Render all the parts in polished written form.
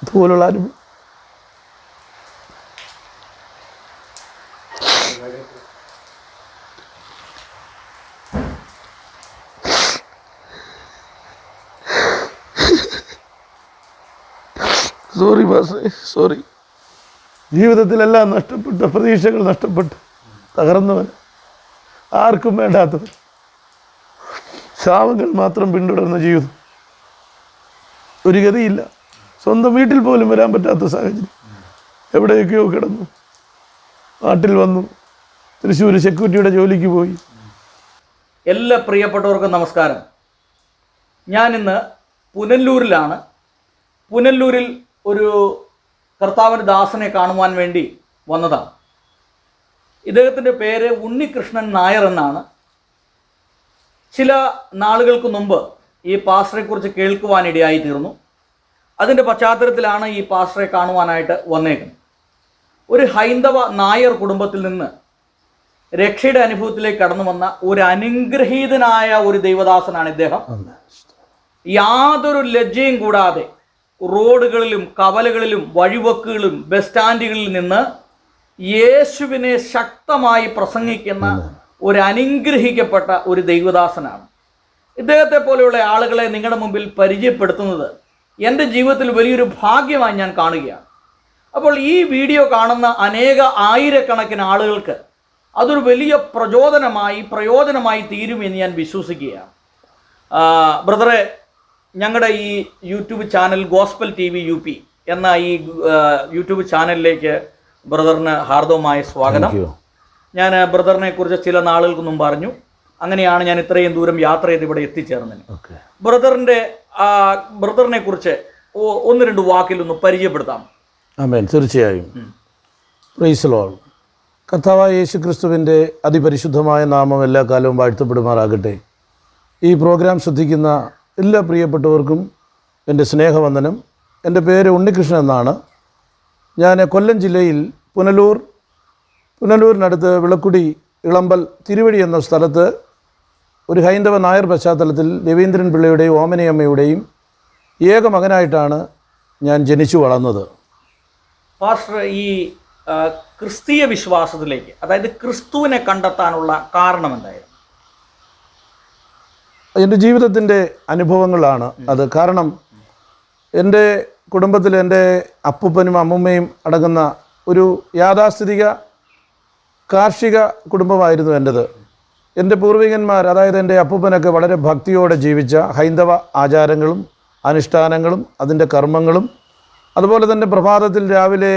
അതുപോലുള്ള അനുഭവം. സോറി പാസ്റ്ററെ, സോറി. ജീവിതത്തിലെല്ലാം നഷ്ടപ്പെട്ട, പ്രതീക്ഷകൾ നഷ്ടപ്പെട്ട് തകർന്നവൻ, ആർക്കും വേണ്ടാത്തവൻ, ശാപങ്ങൾ മാത്രം പിന്തുടർന്ന ജീവിതം, ഒരു ഗതിയില്ല, സ്വന്തം വീട്ടിൽ പോലും വരാൻ പറ്റാത്ത സാഹചര്യം, എവിടെയൊക്കെയോ കിടന്നു, നാട്ടിൽ വന്നു, തൃശ്ശൂർ സെക്യൂരിറ്റിയുടെ ജോലിക്ക് പോയി. എല്ലാ പ്രിയപ്പെട്ടവർക്കും നമസ്കാരം. ഞാനിന്ന് പുനല്ലൂരിലാണ്. പുനല്ലൂരിൽ ഒരു കർത്താവിൻ്റെ ദാസനെ കാണുവാൻ വേണ്ടി വന്നതാണ്. ഇദ്ദേഹത്തിൻ്റെ പേര് ഉണ്ണികൃഷ്ണൻ നായർ എന്നാണ്. ചില നാളുകൾക്ക് മുമ്പ് ഈ പാസ്റ്ററെക്കുറിച്ച് കേൾക്കുവാനിടയായി തീർന്നു. അതിൻ്റെ പശ്ചാത്തലത്തിലാണ് ഈ പാസ്റ്ററെ കാണുവാനായിട്ട് വന്നേക്കുന്നത്. ഒരു ഹൈന്ദവ നായർ കുടുംബത്തിൽ നിന്ന് രക്ഷയുടെ അനുഭവത്തിലേക്ക് കടന്നു വന്ന ഒരു അനുഗ്രഹീതനായ ഒരു ദൈവദാസനാണ് ഇദ്ദേഹം. യാതൊരു ലജ്ജയും കൂടാതെ റോഡുകളിലും കവലകളിലും വഴിവക്കുകളിലും ബസ് സ്റ്റാൻഡുകളിൽ നിന്ന് യേശുവിനെ ശക്തമായി പ്രസംഗിക്കുന്ന ഒരു അനുഗ്രഹിക്കപ്പെട്ട ഒരു ദൈവദാസനാണ്. ഇദ്ദേഹത്തെ പോലെയുള്ള ആളുകളെ നിങ്ങളുടെ മുമ്പിൽ പരിചയപ്പെടുത്തുന്നത് എൻ്റെ ജീവിതത്തിൽ വലിയൊരു ഭാഗ്യമായി ഞാൻ കാണുകയാണ്. അപ്പോൾ ഈ വീഡിയോ കാണുന്ന അനേക ആയിരക്കണക്കിന് ആളുകൾക്ക് അതൊരു വലിയ പ്രയോജനമായി തീരുമെന്ന് ഞാൻ വിശ്വസിക്കുകയാണ്. ബ്രദറെ, ഞങ്ങളുടെ ഈ YouTube channel gospel TV UP എന്ന ഈ യൂട്യൂബ് ചാനലിലേക്ക് ബ്രദറിന് ഹാർദവമായ സ്വാഗതം. ഞാൻ ബ്രദറിനെ കുറിച്ച് ചില നാളുകൾക്ക് മുമ്പ് അറിഞ്ഞു. അങ്ങനെയാണ് ഞാൻ ഇത്രയും ദൂരം യാത്ര ചെയ്ത് ഇവിടെ എത്തിച്ചേർന്നത്. ബ്രദറിനെ കുറിച്ച് ഒന്ന് രണ്ട് വാക്കിലൊന്ന് പരിചയപ്പെടുത്താം. ആമേൻ. തീർച്ചയായും. Price the Lord. കർത്താവായ യേശു ക്രിസ്തുവിൻ്റെ അതിപരിശുദ്ധമായ നാമം എല്ലാ കാലവും വാഴ്ത്തപ്പെടുമാറാകട്ടെ. ഈ പ്രോഗ്രാം ശ്രദ്ധിക്കുന്ന എല്ലാ പ്രിയപ്പെട്ടവർക്കും എൻ്റെ സ്നേഹവന്ദനം. എൻ്റെ പേര് ഉണ്ണികൃഷ്ണൻ എന്നാണ്. ഞാൻ കൊല്ലം ജില്ലയിൽ പുനലൂരിനടുത്ത് വിളക്കുടി ഇളമ്പൽ തിരുവടി എന്ന സ്ഥലത്ത് ഒരു ഹൈന്ദവ നായർ പശ്ചാത്തലത്തിൽ രവീന്ദ്രൻ പിള്ളയുടെയും ഓമനയമ്മയുടെയും ഏക മകനായിട്ടാണ് ഞാൻ ജനിച്ചു വളർന്നത്. പാസ്റ്റർ, ഈ ക്രിസ്തീയ വിശ്വാസത്തിലേക്ക്, അതായത് ക്രിസ്തുവിനെ കണ്ടെത്താനുള്ള കാരണം എന്തായിരുന്നു? എൻ്റെ ജീവിതത്തിൻ്റെ അനുഭവങ്ങളാണ് അത്. കാരണം എൻ്റെ കുടുംബത്തിൽ എൻ്റെ അപ്പൂപ്പനും അമ്മൂമ്മയും അടങ്ങുന്ന ഒരു യാഥാസ്ഥിതിക കാർഷിക കുടുംബമായിരുന്നു എൻ്റേത്. എൻ്റെ പൂർവികന്മാർ, അതായത് എൻ്റെ അപ്പൂപ്പനൊക്കെ വളരെ ഭക്തിയോടെ ജീവിച്ച ഹൈന്ദവ ആചാരങ്ങളും അനുഷ്ഠാനങ്ങളും അതിൻ്റെ കർമ്മങ്ങളും, അതുപോലെ തന്നെ പ്രഭാതത്തിൽ രാവിലെ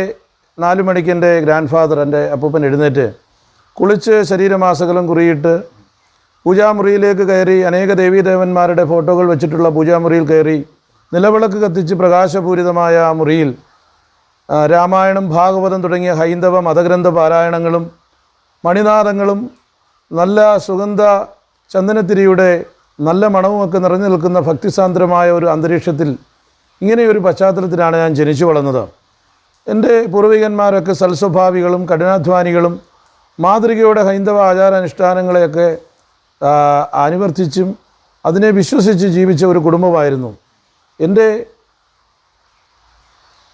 4 മണിക്ക് എൻ്റെ ഗ്രാൻഡ് ഫാദർ, എൻ്റെ അപ്പൂപ്പൻ എഴുന്നേറ്റ് കുളിച്ച് ശരീരമാസകലം കുറിയിട്ട് പൂജാമുറിയിലേക്ക് കയറി, അനേക ദേവീദേവന്മാരുടെ ഫോട്ടോകൾ വെച്ചിട്ടുള്ള പൂജാമുറിയിൽ കയറി നിലവിളക്ക് കത്തിച്ച് പ്രകാശപൂരിതമായ ആ മുറിയിൽ രാമായണം, ഭാഗവതം തുടങ്ങിയ ഹൈന്ദവ മതഗ്രന്ഥ പാരായണങ്ങളും മണിനാദങ്ങളും നല്ല സുഗന്ധ ചന്ദനത്തിരിയുടെ നല്ല മണവുമൊക്കെ നിറഞ്ഞു നിൽക്കുന്ന ഭക്തിസാന്ദ്രമായ ഒരു അന്തരീക്ഷത്തിൽ, ഇങ്ങനെയൊരു പശ്ചാത്തലത്തിലാണ് ഞാൻ ജനിച്ചു വളർന്നത്. എൻ്റെ പൂർവികന്മാരൊക്കെ സൽസ്വഭാവികളും കഠിനാധ്വാനികളും മാതൃകയുടെ ഹൈന്ദവ ആചാരാനുഷ്ഠാനങ്ങളെയൊക്കെ അനുവർത്തിച്ചും അതിനെ വിശ്വസിച്ച് ജീവിച്ച ഒരു കുടുംബമായിരുന്നു. എൻ്റെ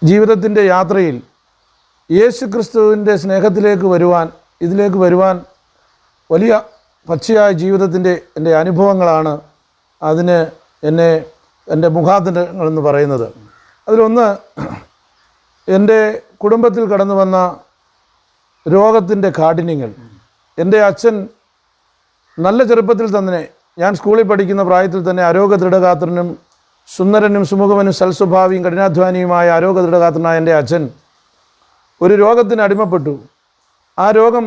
ജീവിതത്തിൻ്റെ യാത്രയിൽ യേശു ക്രിസ്തുവിൻ്റെ ഇതിലേക്ക് വരുവാൻ വലിയ പച്ചയായ ജീവിതത്തിൻ്റെ എൻ്റെ അനുഭവങ്ങളാണ് അതിന് എൻ്റെ മുഖാന്തരങ്ങളെന്ന് പറയുന്നത്. അതിലൊന്ന്, എൻ്റെ കുടുംബത്തിൽ കടന്നു വന്ന രോഗത്തിൻ്റെ കാഠിന്യങ്ങൾ. എൻ്റെ അച്ഛൻ നല്ല ചെറുപ്പത്തിൽ തന്നെ, ഞാൻ സ്കൂളിൽ പഠിക്കുന്ന പ്രായത്തിൽ തന്നെ ആരോഗ്യദൃഢഗാത്രനും സുന്ദരനും സുമുഖവനും സൽസ്വഭാവിയും കഠിനാധ്വാനിയുമായ ആരോഗ്യദൃഢഗാത്രനായ എൻ്റെ അച്ഛൻ ഒരു രോഗത്തിന് അടിമപ്പെട്ടു. ആ രോഗം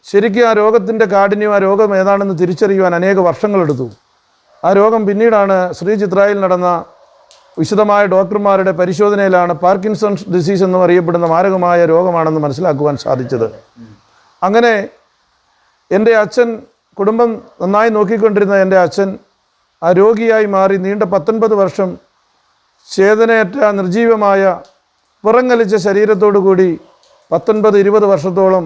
ശരിക്കും, ആ രോഗത്തിൻ്റെ കാഠിന്യം, ആ രോഗം ഏതാണെന്ന് തിരിച്ചറിയുവാൻ അനേക വർഷങ്ങളെടുത്തു. ആ രോഗം പിന്നീടാണ് ശ്രീചിത്രായിൽ നടന്ന വിശദമായ ഡോക്ടർമാരുടെ പരിശോധനയിലാണ് പാർക്കിൻസൺസ് ഡിസീസ് എന്ന് അറിയപ്പെടുന്ന മാരകമായ രോഗമാണെന്ന് മനസ്സിലാക്കുവാൻ സാധിച്ചത്. അങ്ങനെ എൻ്റെ അച്ഛൻ, കുടുംബം നന്നായി നോക്കിക്കൊണ്ടിരുന്ന എൻ്റെ അച്ഛൻ ആ രോഗിയായി മാറി നീണ്ട 19 വർഷം ചേതനയറ്റ നിർജീവമായ പുറങ്ങലിച്ച ശരീരത്തോടു കൂടി 19-20 വർഷത്തോളം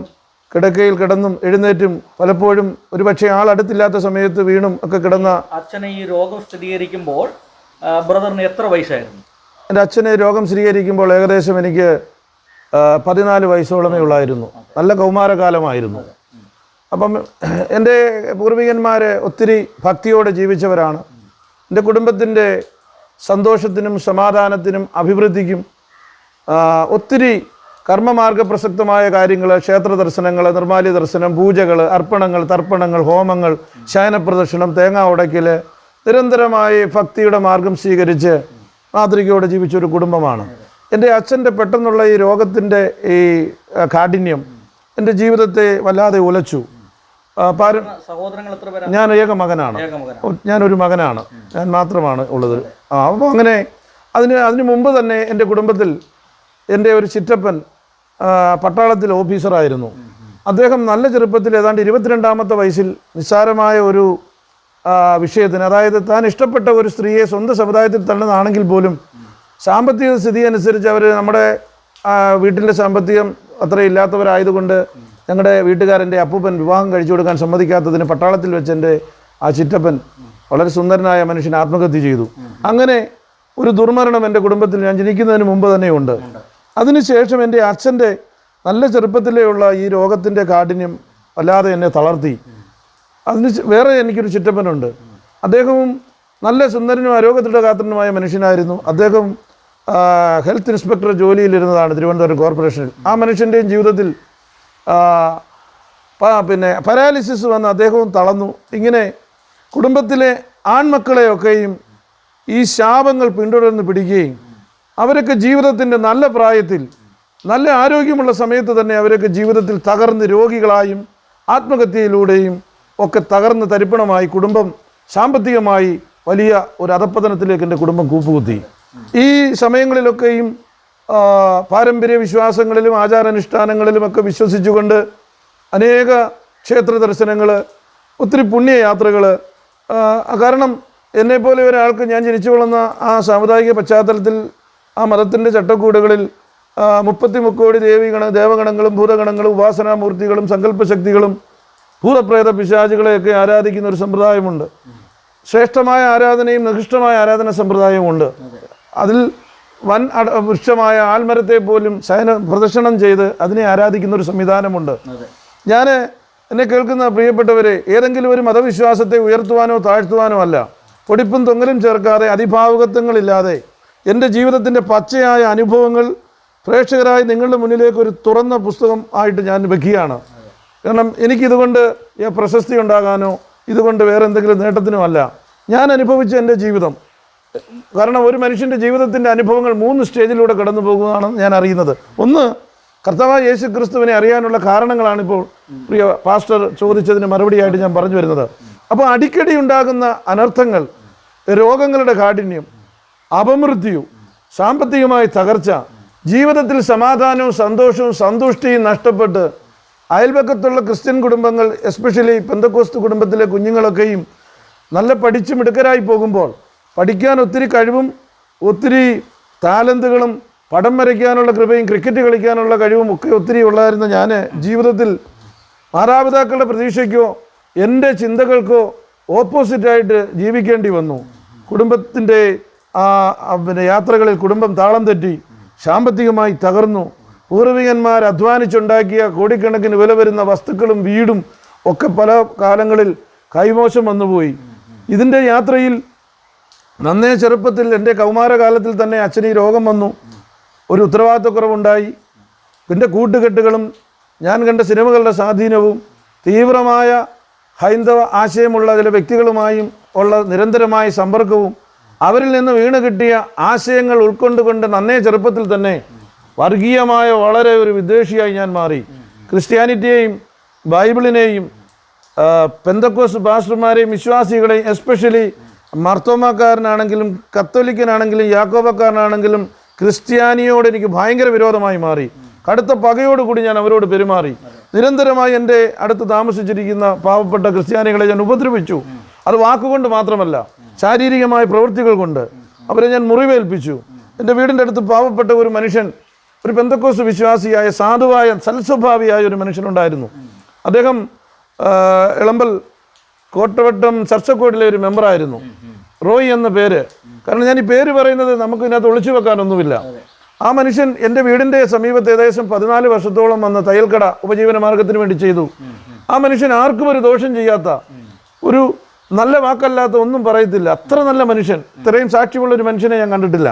കിടക്കയിൽ കിടന്നും എഴുന്നേറ്റും പലപ്പോഴും ഒരുപക്ഷെ ആളടുത്തില്ലാത്ത സമയത്ത് വീണും ഒക്കെ കിടന്ന അച്ഛനെ ഈ രോഗം സ്ഥിരീകരിക്കുമ്പോൾ ബ്രദറിന് എത്ര വയസ്സായിരുന്നു? എൻ്റെ അച്ഛന് രോഗം സ്ഥിരീകരിക്കുമ്പോൾ ഏകദേശം എനിക്ക് 14 വയസ്സോളമേ ഉള്ളായിരുന്നു. നല്ല കൗമാരകാലമായിരുന്നു. അപ്പം എൻ്റെ പൂർവികന്മാർ ഒത്തിരി ഭക്തിയോടെ ജീവിച്ചവരാണ്. എൻ്റെ കുടുംബത്തിൻ്റെ സന്തോഷത്തിനും സമാധാനത്തിനും അഭിവൃദ്ധിക്കും ഒത്തിരി കർമ്മമാർഗ പ്രസക്തമായ കാര്യങ്ങൾ, ക്ഷേത്ര ദർശനങ്ങൾ, നിർമ്മാല്യ ദർശനം, പൂജകൾ, അർപ്പണങ്ങൾ, തർപ്പണങ്ങൾ, ഹോമങ്ങൾ, ശയനപ്രദക്ഷിണം, തേങ്ങ ഉടയ്ക്കൽ, നിരന്തരമായി ഭക്തിയുടെ മാർഗം സ്വീകരിച്ച് മാതൃകയോടെ ജീവിച്ചൊരു കുടുംബമാണ്. എൻ്റെ അച്ഛൻ്റെ പെട്ടെന്നുള്ള ഈ രോഗത്തിൻ്റെ ഈ കാഠിന്യം എൻ്റെ ജീവിതത്തെ വല്ലാതെ ഉലച്ചു. സഹോദരങ്ങൾ എത്ര പേരാണ്? ഞാൻ ഏക മകനാണ്. ഞാനൊരു മകനാണ്, ഞാൻ മാത്രമാണ് ഉള്ളത്. അപ്പോൾ അങ്ങനെ അതിന് മുമ്പ് തന്നെ എൻ്റെ കുടുംബത്തിൽ എൻ്റെ ഒരു ചിറ്റപ്പൻ പട്ടാളത്തിൽ ഓഫീസറായിരുന്നു. അദ്ദേഹം നല്ല ചെറുപ്പത്തിൽ ഏതാണ്ട് 22-ാമത്തെ വയസ്സിൽ നിസ്സാരമായ ഒരു വിഷയത്തിന്, അതായത് താൻ ഇഷ്ടപ്പെട്ട ഒരു സ്ത്രീയെ സ്വന്തം സമുദായത്തിൽ തള്ളുന്നതാണെങ്കിൽ പോലും സാമ്പത്തിക സ്ഥിതി അനുസരിച്ച് അവർ നമ്മുടെ വീട്ടിലെ സാമ്പത്തികം അത്ര ഇല്ലാത്തവരായതുകൊണ്ട് ഞങ്ങളുടെ വീട്ടുകാരൻ്റെ അപ്പൂപ്പൻ വിവാഹം കഴിച്ചു കൊടുക്കാൻ സമ്മതിക്കാത്തതിന് പട്ടാളത്തിൽ വെച്ച് എൻ്റെ ആ ചിറ്റപ്പൻ, വളരെ സുന്ദരനായ മനുഷ്യൻ, ആത്മഹത്യ ചെയ്തു. അങ്ങനെ ഒരു ദുർമരണം എൻ്റെ കുടുംബത്തിൽ ഞാൻ ജനിക്കുന്നതിന് മുമ്പ് തന്നെയുണ്ട്. അതിനുശേഷം എൻ്റെ അച്ഛൻ്റെ നല്ല ചെറുപ്പത്തിലേയുള്ള ഈ രോഗത്തിൻ്റെ കാഠിന്യം വല്ലാതെ എന്നെ തളർത്തി. വേറെ എനിക്കൊരു ചിറ്റപ്പനുണ്ട്. അദ്ദേഹവും നല്ല സുന്ദരനും ആരോഗ്യദൃഢഗാത്രനുമായ മനുഷ്യനായിരുന്നു. അദ്ദേഹം ഹെൽത്ത് ഇൻസ്പെക്ടർ ജോലിയിലിരുന്നതാണ് തിരുവനന്തപുരം കോർപ്പറേഷനിൽ. ആ മനുഷ്യൻ്റെയും ജീവിതത്തിൽ പാരാലിസിസ് വന്ന് അദ്ദേഹവും തളർന്നു. ഇങ്ങനെ കുടുംബത്തിലെ ആൺമക്കളെയൊക്കെയും ഈ ശാപങ്ങൾ പിന്തുടർന്ന് പിടിക്കുകയും അവരൊക്കെ ജീവിതത്തിൻ്റെ നല്ല പ്രായത്തിൽ, നല്ല ആരോഗ്യമുള്ള സമയത്ത് തന്നെ അവരൊക്കെ ജീവിതത്തിൽ തകർന്ന് രോഗികളായും ആത്മഹത്യയിലൂടെയും ഒക്കെ തകർന്ന് തരിപ്പണമായി കുടുംബം സാമ്പത്തികമായി വലിയ ഒരു അധപ്പതനത്തിലേക്ക് എൻ്റെ കുടുംബം കൂപ്പുകുത്തി. ഈ സമയങ്ങളിലൊക്കെയും പാരമ്പര്യ വിശ്വാസങ്ങളിലും ആചാരാനുഷ്ഠാനങ്ങളിലുമൊക്കെ വിശ്വസിച്ചുകൊണ്ട് അനേക ക്ഷേത്ര ദർശനങ്ങൾ, ഒത്തിരി പുണ്യയാത്രകൾ. കാരണം എന്നെപ്പോലെ ഒരാൾക്ക്, ഞാൻ ജനിച്ചു വളർന്ന ആ സാമുദായിക പശ്ചാത്തലത്തിൽ, ആ മതത്തിൻ്റെ ചട്ടക്കൂടുകളിൽ 33 കോടി ദേവഗണങ്ങളും ഭൂതഗണങ്ങളും ഉപാസനാമൂർത്തികളും സങ്കല്പശക്തികളും ഭൂതപ്രേത പിശാചുകളെയൊക്കെ ആരാധിക്കുന്ന ഒരു സമ്പ്രദായമുണ്ട്. ശ്രേഷ്ഠമായ ആരാധനയും നികൃഷ്ടമായ ആരാധന സമ്പ്രദായമുണ്ട്. അതിൽ വൻ വൃക്ഷമായ ആൽമരത്തെ പോലും പ്രദക്ഷിണം ചെയ്ത് അതിനെ ആരാധിക്കുന്ന ഒരു സംവിധാനമുണ്ട്. എന്നെ കേൾക്കുന്ന പ്രിയപ്പെട്ടവരെ, ഏതെങ്കിലും ഒരു മതവിശ്വാസത്തെ ഉയർത്തുവാനോ താഴ്ത്തുവാനോ അല്ല, പൊടിപ്പും തൊങ്ങലും ചേർക്കാതെ അതിഭാവുകത്വങ്ങളില്ലാതെ എൻ്റെ ജീവിതത്തിൻ്റെ പച്ചയായ അനുഭവങ്ങൾ പ്രേക്ഷകരായി നിങ്ങളുടെ മുന്നിലേക്ക് ഒരു തുറന്ന പുസ്തകം ആയിട്ട് ഞാൻ വയ്ക്കുകയാണ്. കാരണം എനിക്കിതുകൊണ്ട് പ്രശസ്തി ഉണ്ടാകാനോ ഇതുകൊണ്ട് വേറെ എന്തെങ്കിലും നേട്ടത്തിനോ അല്ല. ഞാൻ അനുഭവിച്ച എൻ്റെ ജീവിതം, കാരണം ഒരു മനുഷ്യൻ്റെ ജീവിതത്തിൻ്റെ അനുഭവങ്ങൾ 3 സ്റ്റേജിലൂടെ കടന്നു പോകുന്നതാണ് ഞാൻ അറിയുന്നത്. ഒന്ന്, കർത്താവായ യേശു ക്രിസ്തുവിനെ അറിയാനുള്ള കാരണങ്ങളാണിപ്പോൾ പ്രിയ പാസ്റ്റർ ചോദിച്ചതിന് മറുപടിയായിട്ട് ഞാൻ പറഞ്ഞു വരുന്നത്. അപ്പോൾ അടിക്കടി ഉണ്ടാകുന്ന അനർത്ഥങ്ങൾ, രോഗങ്ങളുടെ കാഠിന്യം, അപമൃത്യു, സാമ്പത്തികമായി തകർച്ച, ജീവിതത്തിൽ സമാധാനവും സന്തോഷവും സന്തുഷ്ടിയും നഷ്ടപ്പെട്ട് അയൽപക്കത്തുള്ള ക്രിസ്ത്യൻ കുടുംബങ്ങൾ, എസ്പെഷ്യലി പെന്തക്കോസ്ത് കുടുംബത്തിലെ കുഞ്ഞുങ്ങളൊക്കെയും നല്ല പഠിച്ച് മിടുക്കരായി പോകുമ്പോൾ, പഠിക്കാൻ ഒത്തിരി കഴിവും ഒത്തിരി ടാലന്തുകളും പടം വരയ്ക്കാനുള്ള കൃപയും ക്രിക്കറ്റ് കളിക്കാനുള്ള കഴിവും ഒക്കെ ഒത്തിരി ഉള്ളായിരുന്ന ഞാൻ ജീവിതത്തിൽ മാതാപിതാക്കളുടെ പ്രതീക്ഷയ്ക്കോ എൻ്റെ ചിന്തകൾക്കോ ഓപ്പോസിറ്റായിട്ട് ജീവിക്കേണ്ടി വന്നു. കുടുംബത്തിൻ്റെ യാത്രകളിൽ കുടുംബം താളം തെറ്റി, സാമ്പത്തികമായി തകർന്നു. പൂർവികന്മാർ അധ്വാനിച്ചുണ്ടാക്കിയ കോടിക്കണക്കിന് വില വരുന്ന വസ്തുക്കളും വീടും ഒക്കെ പല കാലങ്ങളിൽ കൈമോശം വന്നുപോയി. ഇതിൻ്റെ യാത്രയിൽ നന്നേ ചെറുപ്പത്തിൽ, എൻ്റെ കൗമാരകാലത്തിൽ തന്നെ അച്ഛന് ഈ രോഗം വന്നു. ഒരു ഉത്തരവാദിത്വക്കുറവുണ്ടായി. പിന്നെ കൂട്ടുകെട്ടുകളും ഞാൻ കണ്ട സിനിമകളുടെ സ്വാധീനവും തീവ്രമായ ഹൈന്ദവ ആശയമുള്ള ചില വ്യക്തികളുമായും ഉള്ള നിരന്തരമായ സമ്പർക്കവും അവരിൽ നിന്ന് വീണ് കിട്ടിയ ആശയങ്ങൾ ഉൾക്കൊണ്ടുകൊണ്ട് നന്നേ ചെറുപ്പത്തിൽ തന്നെ വർഗീയമായ വളരെ ഒരു വിദ്വേഷിയായി ഞാൻ മാറി. ക്രിസ്ത്യാനിറ്റിയെയും ബൈബിളിനെയും പെന്തക്കോസ് പാസ്റ്റർമാരെയും വിശ്വാസികളെയും, എസ്പെഷ്യലി മർത്തോമാക്കാരനാണെങ്കിലും കത്തോലിക്കനാണെങ്കിലും യാക്കോബക്കാരനാണെങ്കിലും ക്രിസ്ത്യാനിയോട് എനിക്ക് ഭയങ്കര വിരോധമായി മാറി. കടുത്ത പകയോടുകൂടി ഞാൻ അവരോട് പെരുമാറി. നിരന്തരമായി എൻ്റെ അടുത്ത് താമസിച്ചിരിക്കുന്ന പാവപ്പെട്ട ക്രിസ്ത്യാനികളെ ഞാൻ ഉപദ്രവിച്ചു. അത് വാക്കുകൊണ്ട് മാത്രമല്ല, ശാരീരികമായ പ്രവൃത്തികൾ കൊണ്ട് അവരെ ഞാൻ മുറിവേൽപ്പിച്ചു. എൻ്റെ വീടിൻ്റെ അടുത്ത് പാവപ്പെട്ട ഒരു മനുഷ്യൻ, ഒരു പെന്തക്കോസ് വിശ്വാസിയായ സാധുവായ സൽസ്വഭാവിയായ ഒരു മനുഷ്യനുണ്ടായിരുന്നു. അദ്ദേഹം ഇളമ്പൽ കോട്ടവട്ടം ചർച്ചക്കോടിലെ ഒരു മെമ്പറായിരുന്നു. റോയ് എന്ന പേര്. കാരണം ഞാൻ ഈ പേര് പറയുന്നത് നമുക്ക് ഇതിനകത്ത് ഒളിച്ചു വെക്കാനൊന്നുമില്ല. ആ മനുഷ്യൻ എൻ്റെ വീടിൻ്റെ സമീപത്ത് ഏകദേശം 14 വർഷത്തോളം വന്ന് തയ്യൽക്കട ഉപജീവന മാർഗത്തിന് വേണ്ടി ചെയ്തു. ആ മനുഷ്യൻ ആർക്കും ഒരു ദോഷം ചെയ്യാത്ത, ഒരു നല്ല വാക്കല്ലാത്ത ഒന്നും പറയത്തില്ല. അത്ര നല്ല മനുഷ്യൻ. ഇത്രയും സാക്ഷ്യമുള്ള ഒരു മനുഷ്യനെ ഞാൻ കണ്ടിട്ടില്ല.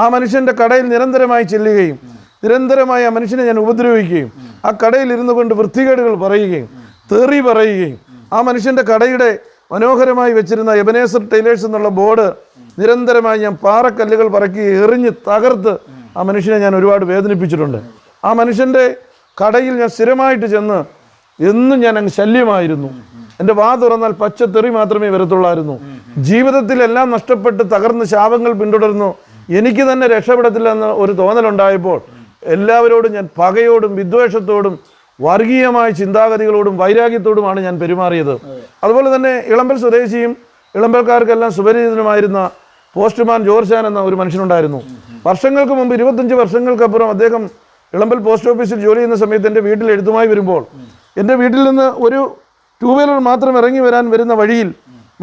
ആ മനുഷ്യൻ്റെ കടയിൽ നിരന്തരമായി ചെല്ലുകയും നിരന്തരമായി ആ മനുഷ്യനെ ഞാൻ ഉപദ്രവിക്കുകയും ആ കടയിൽ ഇരുന്നു കൊണ്ട് വൃത്തികേടുകൾ പറയുകയും തെറി പറയുകയും ആ മനുഷ്യൻ്റെ കടയുടെ മനോഹരമായി വെച്ചിരുന്ന എബനേസർ ടൈലേഴ്സ് എന്നുള്ള ബോർഡ് നിരന്തരമായി ഞാൻ പാറക്കല്ലുകൾ പറക്കി എറിഞ്ഞ് തകർത്ത് ആ മനുഷ്യനെ ഞാൻ ഒരുപാട് വേദനിപ്പിച്ചിട്ടുണ്ട്. ആ മനുഷ്യൻ്റെ കടയിൽ ഞാൻ സ്ഥിരമായിട്ട് ചെന്ന് എന്നും ഞാൻ അങ്ങ് ശല്യമായിരുന്നു. എൻ്റെ വാ തുറന്നാൽ പച്ചത്തെറി മാത്രമേ വരത്തുള്ളായിരുന്നു. ജീവിതത്തിലെല്ലാം നഷ്ടപ്പെട്ട് തകർന്ന് ശാപങ്ങൾ പിന്തുടർന്നു. എനിക്ക് തന്നെ രക്ഷപ്പെടത്തില്ലെന്ന് ഒരു തോന്നലുണ്ടായപ്പോൾ എല്ലാവരോടും ഞാൻ പകയോടും വിദ്വേഷത്തോടും വർഗീയമായ ചിന്താഗതികളോടും വൈരാഗ്യത്തോടുമാണ് ഞാൻ പെരുമാറിയത്. അതുപോലെ തന്നെ ഇളമ്പൽ സ്വദേശിയും ഇളമ്പൽക്കാർക്കെല്ലാം സുപരിചിതനുമായിരുന്ന പോസ്റ്റ്മാൻ ജോർജാൻ എന്ന ഒരു മനുഷ്യനുണ്ടായിരുന്നു. വർഷങ്ങൾക്ക് മുമ്പ് 25 വർഷങ്ങൾക്കപ്പുറം അദ്ദേഹം ഇളമ്പൽ പോസ്റ്റ് ഓഫീസിൽ ജോലി ചെയ്യുന്ന സമയത്ത് എൻ്റെ വീട്ടിൽ എഴുത്തുമായി വരുമ്പോൾ എൻ്റെ വീട്ടിൽ നിന്ന് ഒരു 2 വീലർ മാത്രം ഇറങ്ങി വരുന്ന വഴിയിൽ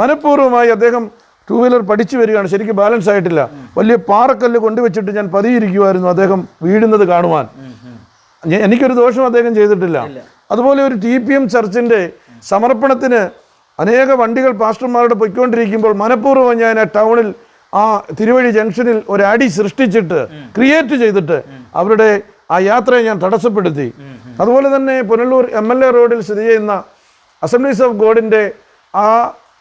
മനഃപൂർവ്വമായി അദ്ദേഹം 2 വീലർ പഠിച്ചു വരികയാണ്. ശരിക്കും ബാലൻസ് ആയിട്ടില്ല. വലിയ പാറക്കല്ല് കൊണ്ടുവച്ചിട്ട് ഞാൻ പതിയിരിക്കുമായിരുന്നു അദ്ദേഹം വീഴുന്നത് കാണുവാൻ. എനിക്കൊരു ദോഷം അദ്ദേഹം ചെയ്തിട്ടില്ല. അതുപോലെ ഒരു TPM ചർച്ചിൻ്റെ സമർപ്പണത്തിന് അനേക വണ്ടികൾ പാസ്റ്റർമാരുടെ പൊയ്ക്കൊണ്ടിരിക്കുമ്പോൾ മനഃപൂർവ്വം ഞാൻ ആ ടൗണിൽ ആ തിരുവഴി ജംഗ്ഷനിൽ ഒരു അടി സൃഷ്ടിച്ചിട്ട് ക്രിയേറ്റ് ചെയ്തിട്ട് അവരുടെ ആ യാത്രയെ ഞാൻ തടസ്സപ്പെടുത്തി. അതുപോലെ തന്നെ പുനലൂർ MLA റോഡിൽ സ്ഥിതി ചെയ്യുന്ന അസംബ്ലീസ് ഓഫ് ഗോഡിൻ്റെ ആ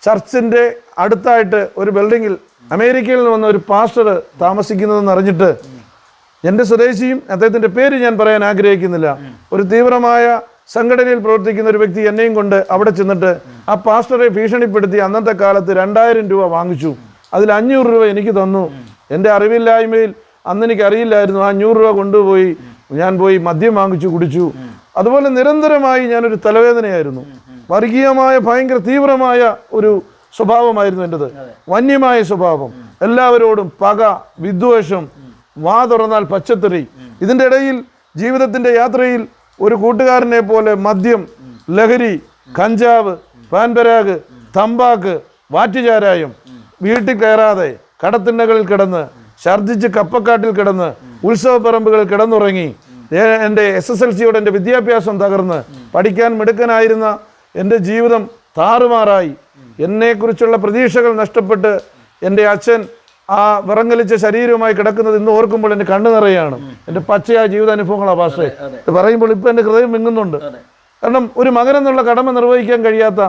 ചർച്ചിൻ്റെ അടുത്തായിട്ട് ഒരു ബിൽഡിങ്ങിൽ അമേരിക്കയിൽ നിന്ന് വന്ന ഒരു പാസ്റ്റർ താമസിക്കുന്നതെന്ന് അറിഞ്ഞിട്ട് എൻ്റെ സ്വദേശിയും, അദ്ദേഹത്തിൻ്റെ പേര് ഞാൻ പറയാൻ ആഗ്രഹിക്കുന്നില്ല, ഒരു തീവ്രമായ സംഘടനയിൽ പ്രവർത്തിക്കുന്ന ഒരു വ്യക്തി എന്നെയും കൊണ്ട് അവിടെ ചെന്നിട്ട് ആ പാസ്റ്ററെ ഭീഷണിപ്പെടുത്തി അന്നത്തെ കാലത്ത് 2000 രൂപ വാങ്ങിച്ചു. അതിൽ 500 രൂപ എനിക്ക് തന്നു. എൻ്റെ അറിവില്ലായ്മയിൽ അന്ന് എനിക്കറിയില്ലായിരുന്നു. ആ 500 രൂപ കൊണ്ടുപോയി ഞാൻ പോയി മദ്യം വാങ്ങിച്ചു കുടിച്ചു. അതുപോലെ നിരന്തരമായി ഞാനൊരു തലവേദനയായിരുന്നു. വർഗീയമായ ഭയങ്കര തീവ്രമായ ഒരു സ്വഭാവമായിരുന്നു എൻ്റെത്. വന്യമായ സ്വഭാവം, എല്ലാവരോടും പക, വിദ്വേഷം, വാ തുറന്നാൽ പച്ചത്തെറി. ഇതിൻ്റെ ഇടയിൽ ജീവിതത്തിൻ്റെ യാത്രയിൽ ഒരു കൂട്ടുകാരനെ പോലെ മദ്യം, ലഹരി, കഞ്ചാവ്, പാൻപരാഗ്, തമ്പാക്ക്, വാറ്റുചാരായം, വീട്ടിൽ കയറാതെ കടത്തിണ്ണകളിൽ കിടന്ന് ഛർദ്ദിച്ച് കപ്പക്കാട്ടിൽ കിടന്ന് ഉത്സവപ്പറമ്പുകളിൽ കിടന്നുറങ്ങി എൻ്റെ SSLCയോടെ എൻ്റെ വിദ്യാഭ്യാസം തകർന്ന് പഠിക്കാൻ മിടുക്കനായിരുന്ന എൻ്റെ ജീവിതം താറുമാറായി. എന്നെക്കുറിച്ചുള്ള പ്രതീക്ഷകൾ നഷ്ടപ്പെട്ട് എൻ്റെ അച്ഛൻ ആ വിറങ്ങലിച്ച ശരീരവുമായി കിടക്കുന്നത് ഇന്ന് ഓർക്കുമ്പോൾ എൻ്റെ കണ്ണു നിറയാണ്. എൻ്റെ പച്ചയായ ജീവിതാനുഭവങ്ങളാണ് പാസ്റ്റേ പറയുമ്പോൾ ഇപ്പോൾ എൻ്റെ ഹൃദയം വിങ്ങുന്നുണ്ട്. കാരണം ഒരു മകനെന്നുള്ള കടമ നിർവഹിക്കാൻ കഴിയാത്ത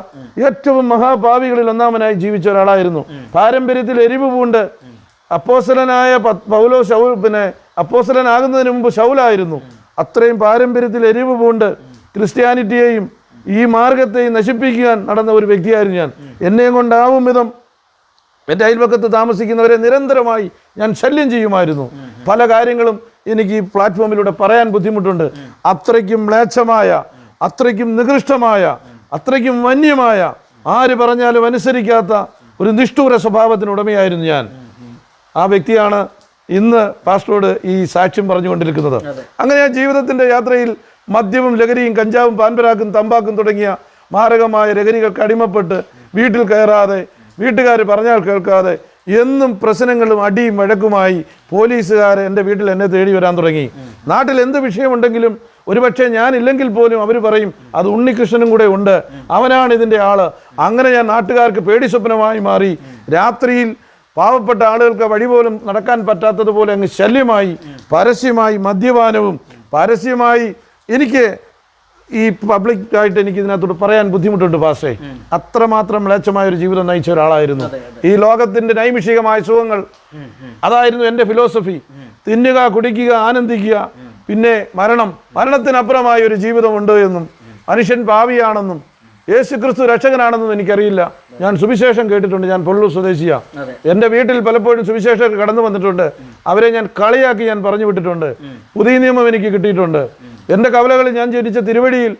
ഏറ്റവും മഹാഭാവികളിൽ ഒന്നാമനായി ജീവിച്ച ഒരാളായിരുന്നു. പാരമ്പര്യത്തിൽ എരിവ് പൂണ്ട് അപ്പോസ്തലനായ പൗലോ അപ്പോസ്തലനാകുന്നതിന് മുമ്പ് ശൗലായിരുന്നു. അത്രയും പാരമ്പര്യത്തിൽ എരിവ് പൂണ്ട് ക്രിസ്ത്യാനിറ്റിയെയും ഈ മാർഗത്തെയും നശിപ്പിക്കാൻ നടന്ന ഒരു വ്യക്തിയായിരുന്നു ഞാൻ. എന്നെയും കൊണ്ടാവും വിധം എൻ്റെ അയൽപക്കത്ത് താമസിക്കുന്നവരെ നിരന്തരമായി ഞാൻ ശല്യം ചെയ്യുമായിരുന്നു. പല കാര്യങ്ങളും എനിക്ക് ഈ പ്ലാറ്റ്ഫോമിലൂടെ പറയാൻ ബുദ്ധിമുട്ടുണ്ട്. അത്രയ്ക്കും മ്ലേച്ഛമായ, അത്രയ്ക്കും നികൃഷ്ടമായ, അത്രയ്ക്കും വന്യമായ, ആര് പറഞ്ഞാലും അനുസരിക്കാത്ത ഒരു നിഷ്ഠൂര സ്വഭാവത്തിന് ഉടമയായിരുന്നു ഞാൻ. ആ വ്യക്തിയാണ് ഇന്ന് പാസ്റ്ററോട് ഈ സാക്ഷ്യം പറഞ്ഞുകൊണ്ടിരിക്കുന്നത്. അങ്ങനെ ആ ജീവിതത്തിൻ്റെ യാത്രയിൽ മദ്യവും ലഹരിയും കഞ്ചാവും പാൻപരാക്കും തമ്പാക്കും തുടങ്ങിയ മാരകമായ ലഹരികൾക്ക് അടിമപ്പെട്ട് വീട്ടിൽ കയറാതെ, വീട്ടുകാർ പറഞ്ഞാൽ കേൾക്കാതെ, എന്നും പ്രശ്നങ്ങളും അടിയും വഴക്കുമായി പോലീസുകാർ എൻ്റെ വീട്ടിൽ എന്നെ തേടി വരാൻ തുടങ്ങി. നാട്ടിൽ എന്ത് വിഷയമുണ്ടെങ്കിലും ഒരുപക്ഷെ ഞാനില്ലെങ്കിൽ പോലും അവർ പറയും അത് ഉണ്ണികൃഷ്ണനും കൂടെ ഉണ്ട്, അവനാണ് ഇതിൻ്റെ ആള്. അങ്ങനെ ഞാൻ നാട്ടുകാർക്ക് പേടി സ്വപ്നമായി മാറി. രാത്രിയിൽ പാവപ്പെട്ട ആളുകൾക്ക് വഴി പോലും നടക്കാൻ പറ്റാത്തതുപോലെ അങ്ങ് ശല്യമായി. പരസ്യമായി മദ്യപാനവും, പരസ്യമായി എനിക്ക് ഈ പബ്ലിക്കായിട്ട് എനിക്ക് ഇതിനകത്തോട് പറയാൻ ബുദ്ധിമുട്ടുണ്ട് പാസ്റ്റേ. അത്രമാത്രം മ്ലേച്ഛമായ ഒരു ജീവിതം നയിച്ച ഒരാളായിരുന്നു. ഈ ലോകത്തിൻ്റെ നൈമിഷികമായ സുഖങ്ങൾ അതായിരുന്നു എൻ്റെ ഫിലോസഫി. തിന്നുക, കുടിക്കുക, ആനന്ദിക്കുക, പിന്നെ മരണത്തിനപ്പുറമായ ഒരു ജീവിതമുണ്ട് എന്നും മനുഷ്യൻ പാപിയാണെന്നും യേശുക്രിസ്തു രക്ഷകനാണെന്നും എനിക്കറിയില്ല. ഞാൻ സുവിശേഷം കേട്ടിട്ടുണ്ട്. ഞാൻ പൊള്ളൂർ സ്വദേശിയാണ്. എൻ്റെ വീട്ടിൽ പലപ്പോഴും സുവിശേഷകർ കടന്നു വന്നിട്ടുണ്ട്. അവരെ ഞാൻ കളിയാക്കി ഞാൻ പറഞ്ഞു വിട്ടിട്ടുണ്ട്. പുതിയ നിയമം എനിക്ക് കിട്ടിയിട്ടുണ്ട്. എൻ്റെ കവലകളിൽ ഞാൻ ജനിച്ച തിരുവടിയിൽ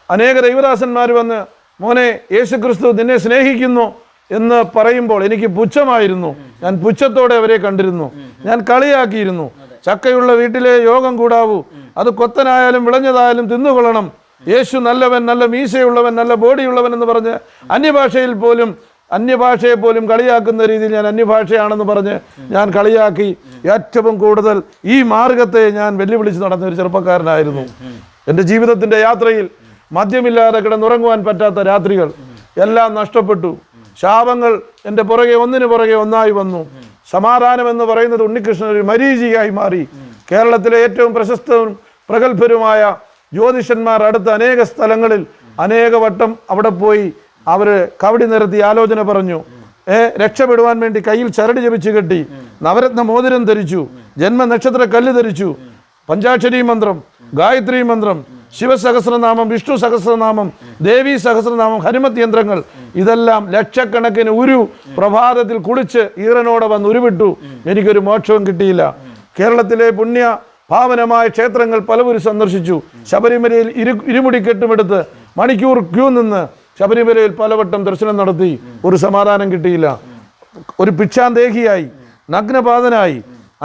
അനേക ദൈവദാസന്മാർ വന്ന് മോനെ യേശുക്രിസ്തു നിന്നെ സ്നേഹിക്കുന്നു എന്ന് പറയുമ്പോൾ എനിക്ക് പുച്ഛമായിരുന്നു. ഞാൻ പുച്ഛത്തോടെ അവരെ കണ്ടിരുന്നു. ഞാൻ കളിയാക്കിയിരുന്നു. ചക്കയുള്ള വീട്ടിലെ യോഗം കൂടാവൂ, അത് കൊത്തനായാലും വിളഞ്ഞതായാലും തിന്നുകൊള്ളണം, യേശു നല്ലവൻ, നല്ല മീശയുള്ളവൻ, നല്ല ബോഡിയുള്ളവൻ എന്ന് പറഞ്ഞ് അന്യഭാഷയിൽ പോലും അന്യഭാഷയെ പോലും കളിയാക്കുന്ന രീതിയിൽ ഞാൻ അന്യഭാഷയാണെന്ന് പറഞ്ഞ് ഞാൻ കളിയാക്കി. ഏറ്റവും കൂടുതൽ ഈ മാർഗത്തെ ഞാൻ വെല്ലുവിളിച്ച് നടന്ന ഒരു ചെറുപ്പക്കാരനായിരുന്നു. എൻ്റെ ജീവിതത്തിൻ്റെ യാത്രയിൽ മദ്യമില്ലാതെ കിടന്നുറങ്ങുവാൻ പറ്റാത്ത രാത്രികൾ എല്ലാം നഷ്ടപ്പെട്ടു. ശാപങ്ങൾ എൻ്റെ പുറകെ ഒന്നിനു പുറകെ ഒന്നായി വന്നു. സമാധാനം എന്ന് പറയുന്നത് ഉണ്ണികൃഷ്ണൻ ഒരു മരീചികയായി മാറി. കേരളത്തിലെ ഏറ്റവും പ്രശസ്തവും പ്രഗത്ഭരുമായ ജ്യോതിഷന്മാർ അടുത്ത അനേക സ്ഥലങ്ങളിൽ അനേക വട്ടം അവിടെ പോയി അവർ കവടി നിരത്തി ആലോചന പറഞ്ഞു. രക്ഷപ്പെടുവാൻ വേണ്ടി കയ്യിൽ ചരട് ജപിച്ച് കെട്ടി, നവരത്ന മോതിരം ധരിച്ചു, ജന്മനക്ഷത്ര കല്ല് ധരിച്ചു, പഞ്ചാക്ഷരി മന്ത്രം, ഗായത്രി മന്ത്രം, ശിവസഹസ്രനാമം, വിഷ്ണു സഹസ്രനാമം, ദേവീ സഹസ്രനാമം, ഹനുമത് യന്ത്രങ്ങൾ, ഇതെല്ലാം ലക്ഷക്കണക്കിന് ഉരു പ്രഭാതത്തിൽ കുളിച്ച് ഈറനോടെ വന്ന് ഉരുവിട്ടു. എനിക്കൊരു മോക്ഷവും കിട്ടിയില്ല. കേരളത്തിലെ പുണ്യ പാവനമായ ക്ഷേത്രങ്ങൾ പലവരും സന്ദർശിച്ചു. ശബരിമലയിൽ ഇരുമുടി കെട്ടുമെടുത്ത് മണിക്കൂർ ക്യൂ നിന്ന് ശബരിമലയിൽ പലവട്ടം ദർശനം നടത്തി. ഒരു സമാധാനം കിട്ടിയില്ല. ഒരു ഭിക്ഷാന്തേഹിയായി, നഗ്നപാതനായി,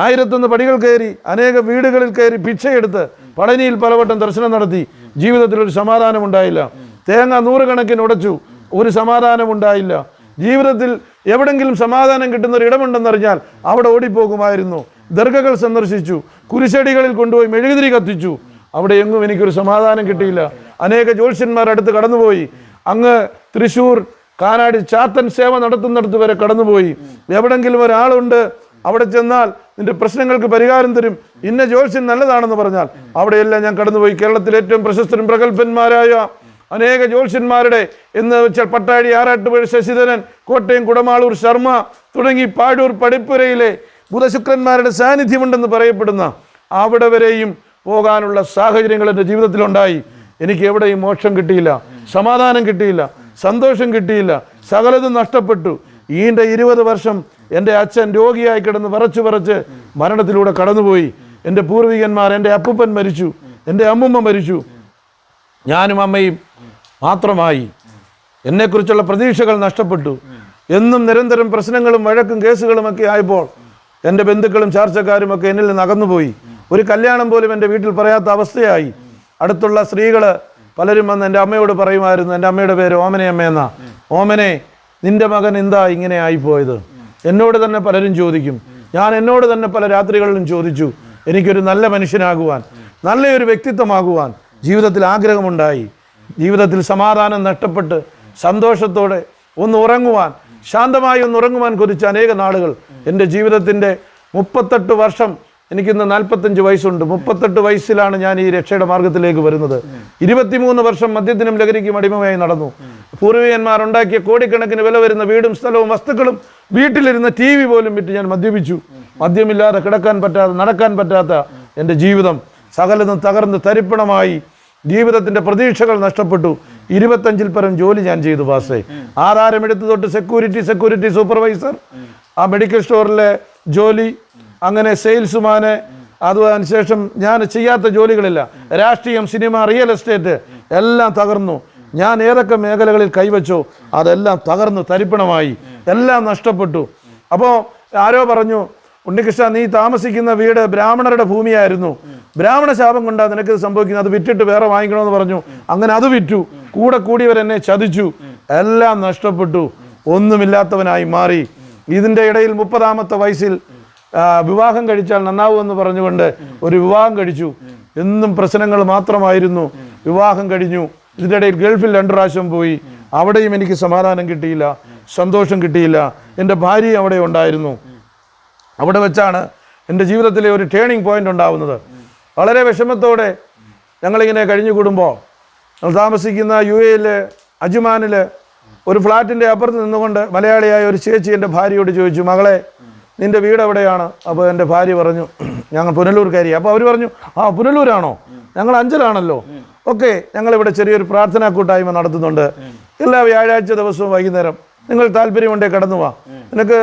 1001 പടികൾ കയറി, അനേക വീടുകളിൽ കയറി ഭിക്ഷയെടുത്ത് പളനിയിൽ പലവട്ടം ദർശനം നടത്തി. ജീവിതത്തിൽ ഒരു സമാധാനം ഉണ്ടായില്ല. തേങ്ങ 100 കണക്കിന് ഉടച്ചു, ഒരു സമാധാനം ഉണ്ടായില്ല. ജീവിതത്തിൽ എവിടെങ്കിലും സമാധാനം കിട്ടുന്ന ഒരു ഇടമുണ്ടെന്നറിഞ്ഞാൽ അവിടെ ഓടിപ്പോകുമായിരുന്നു. ദർഗകൾ സന്ദർശിച്ചു, കുരിശടികളിൽ കൊണ്ടുപോയി മെഴുകുതിരി കത്തിച്ചു. അവിടെ എങ്ങും എനിക്കൊരു സമാധാനം കിട്ടിയില്ല. അനേക ജ്യോത്സ്യന്മാർ അടുത്ത് കടന്നുപോയി. അങ്ങ് തൃശ്ശൂർ കാനാടി ചാത്തൻ സേവ നടത്തുന്നിടത്ത് വരെ കടന്നുപോയി. എവിടെങ്കിലും ഒരാളുണ്ട്, അവിടെ ചെന്നാൽ നിന്റെ പ്രശ്നങ്ങൾക്ക് പരിഹാരം തരും, ഇന്ന ജ്യോത്സ്യൻ നല്ലതാണെന്ന് പറഞ്ഞാൽ അവിടെയെല്ലാം ഞാൻ കടന്നുപോയി. കേരളത്തിലെ ഏറ്റവും പ്രശസ്തരും പ്രഗത്ഭന്മാരായ അനേക ജ്യോത്സ്യന്മാരുടെ എന്ന് വെച്ചാൽ പട്ടാഴി, ആറാട്ടുപുഴ ശശിധരൻ, കോട്ടയം കുടമാളൂർ ശർമ്മ തുടങ്ങി പാഴൂർ പടിപ്പുരയിലെ ബുധശുക്രന്മാരുടെ സാന്നിധ്യമുണ്ടെന്ന് പറയപ്പെടുന്ന അവിടെ വരെയും പോകാനുള്ള സാഹചര്യങ്ങൾ എൻ്റെ ജീവിതത്തിലുണ്ടായി. എനിക്ക് എവിടെയും മോക്ഷം കിട്ടിയില്ല, സമാധാനം കിട്ടിയില്ല, സന്തോഷം കിട്ടിയില്ല, സകലതും നഷ്ടപ്പെട്ടു. ഈണ്ട 20 വർഷം എൻ്റെ അച്ഛൻ രോഗിയായി കിടന്ന് വിറച്ച് മരണത്തിലൂടെ കടന്നുപോയി. എൻ്റെ പൂർവികന്മാർ, എൻ്റെ അപ്പൂപ്പൻ മരിച്ചു, എൻ്റെ അമ്മുമ്മ മരിച്ചു, ഞാനും അമ്മയും മാത്രമായി. എന്നെക്കുറിച്ചുള്ള പ്രതീക്ഷകൾ നഷ്ടപ്പെട്ടു. എന്നും നിരന്തരം പ്രശ്നങ്ങളും വഴക്കും കേസുകളുമൊക്കെ ആയപ്പോൾ എൻ്റെ ബന്ധുക്കളും ചാർച്ചക്കാരും ഒക്കെ എന്നിൽ നിന്ന് അകന്നുപോയി. ഒരു കല്യാണം പോലും എൻ്റെ വീട്ടിൽ പറയാത്ത അവസ്ഥയായി. അടുത്തുള്ള സ്ത്രീകൾ പലരും വന്ന് എൻ്റെ അമ്മയോട് പറയുമായിരുന്നു, എൻ്റെ അമ്മയുടെ പേര് ഓമനെ അമ്മയെന്നാ, ഓമനെ നിൻ്റെ മകൻ എന്താ ഇങ്ങനെ ആയിപ്പോയത്? എന്നോട് തന്നെ പലരും ചോദിക്കും. ഞാൻ എന്നോട് തന്നെ പല രാത്രികളിലും ചോദിച്ചു. എനിക്കൊരു നല്ല മനുഷ്യനാകുവാൻ, നല്ലൊരു വ്യക്തിത്വമാകുവാൻ ജീവിതത്തിൽ ആഗ്രഹമുണ്ടായി. ജീവിതത്തിൽ സമാധാനം നഷ്ടപ്പെട്ട് സന്തോഷത്തോടെ ഒന്ന് ഉറങ്ങുവാൻ, ശാന്തമായി ഒന്ന് ഉറങ്ങുവാൻ കൊതിച്ച അനേക നാളുകൾ എൻ്റെ ജീവിതത്തിൻ്റെ 38 വർഷം, എനിക്കിന്ന് 45 വയസ്സുണ്ട്. 38 വയസ്സിലാണ് ഞാൻ ഈ രക്ഷയുടെ മാർഗത്തിലേക്ക് വരുന്നത്. 23 വർഷം മദ്യത്തിനും ലഹരിക്കും അടിമയായി നടന്നു. പൂർവികന്മാർ ഉണ്ടാക്കിയ കോടിക്കണക്കിന് വില വരുന്ന വീടും സ്ഥലവും വസ്തുക്കളും, വീട്ടിലിരുന്ന TV പോലും വിറ്റ് ഞാൻ മദ്യപിച്ചു. മദ്യമില്ലാതെ കിടക്കാൻ പറ്റാതെ, നടക്കാൻ പറ്റാത്ത എൻ്റെ ജീവിതം സകലതും തകർന്ന് തരിപ്പണമായി. ജീവിതത്തിൻ്റെ പ്രതീക്ഷകൾ നഷ്ടപ്പെട്ടു. 25-ൽ പരം ജോലി ഞാൻ ചെയ്തു പാസേ. ആധാരമെടുത്ത് തൊട്ട് സെക്യൂരിറ്റി സൂപ്പർവൈസർ, ആ മെഡിക്കൽ സ്റ്റോറിലെ ജോലി, അങ്ങനെ സെയിൽസ്മാന്, അതിനുശേഷം ഞാൻ ചെയ്യാത്ത ജോലികളില്ല. രാഷ്ട്രീയം, സിനിമ, റിയൽ എസ്റ്റേറ്റ് എല്ലാം തകർന്നു. ഞാൻ ഏതൊക്കെ മേഖലകളിൽ കൈവച്ചോ അതെല്ലാം തകർന്നു തരിപ്പണമായി, എല്ലാം നഷ്ടപ്പെട്ടു. അപ്പോൾ ആരോ പറഞ്ഞു, ഉണ്ണികൃഷ്ണ നീ താമസിക്കുന്ന വീട് ബ്രാഹ്മണരുടെ ഭൂമിയായിരുന്നു, ബ്രാഹ്മണ ശാപം കൊണ്ടാണ് നിനക്കിത് സംഭവിക്കുന്നത്, അത് വിറ്റിട്ട് വേറെ വാങ്ങിക്കണമെന്ന് പറഞ്ഞു. അങ്ങനെ അത് വിറ്റു. കൂടിയവരെന്നെ ചതിച്ചു. എല്ലാം നഷ്ടപ്പെട്ടു. ഒന്നുമില്ലാത്തവനായി മാറി. ഇതിൻ്റെ ഇടയിൽ 30-ാമത്തെ വയസ്സിൽ വിവാഹം കഴിച്ചാൽ നന്നാവുമെന്ന് പറഞ്ഞുകൊണ്ട് ഒരു വിവാഹം കഴിച്ചു. എന്നും പ്രശ്നങ്ങൾ മാത്രമായിരുന്നു. വിവാഹം കഴിഞ്ഞു. ഇതിൻ്റെ ഇടയിൽ ഗൾഫിൽ 2 പ്രാവശ്യം പോയി. അവിടെയും എനിക്ക് സമാധാനം കിട്ടിയില്ല, സന്തോഷം കിട്ടിയില്ല. എൻ്റെ ഭാര്യ അവിടെ ഉണ്ടായിരുന്നു. അവിടെ വെച്ചാണ് എൻ്റെ ജീവിതത്തിലെ ഒരു ടേണിംഗ് പോയിൻ്റ് ഉണ്ടാവുന്നത്. വളരെ വിഷമത്തോടെ ഞങ്ങളിങ്ങനെ കഴിഞ്ഞുകൂടുമ്പോൾ ഞങ്ങൾ താമസിക്കുന്ന UAE അജ്മാനിൽ ഒരു ഫ്ലാറ്റിൻ്റെ അപ്പുറത്ത് നിന്നുകൊണ്ട് മലയാളിയായ ഒരു ചേച്ചി എൻ്റെ ഭാര്യയോട് ചോദിച്ചു, മകളെ നിൻ്റെ വീട് എവിടെയാണ്? അപ്പോൾ എൻ്റെ ഭാര്യ പറഞ്ഞു, ഞങ്ങൾ പുനലൂർക്കാരി. അപ്പോൾ അവർ പറഞ്ഞു, ആ പുനലൂരാണോ? ഞങ്ങൾ അഞ്ചലാണല്ലോ. ഓക്കെ, ഞങ്ങളിവിടെ ചെറിയൊരു പ്രാർത്ഥനാ കൂട്ടായ്മ നടത്തുന്നുണ്ട്. എല്ലാ വ്യാഴാഴ്ച ദിവസവും വൈകുന്നേരം നിങ്ങൾ താല്പര്യമുണ്ടെങ്കിൽ കടന്നു വാ. നിനക്ക്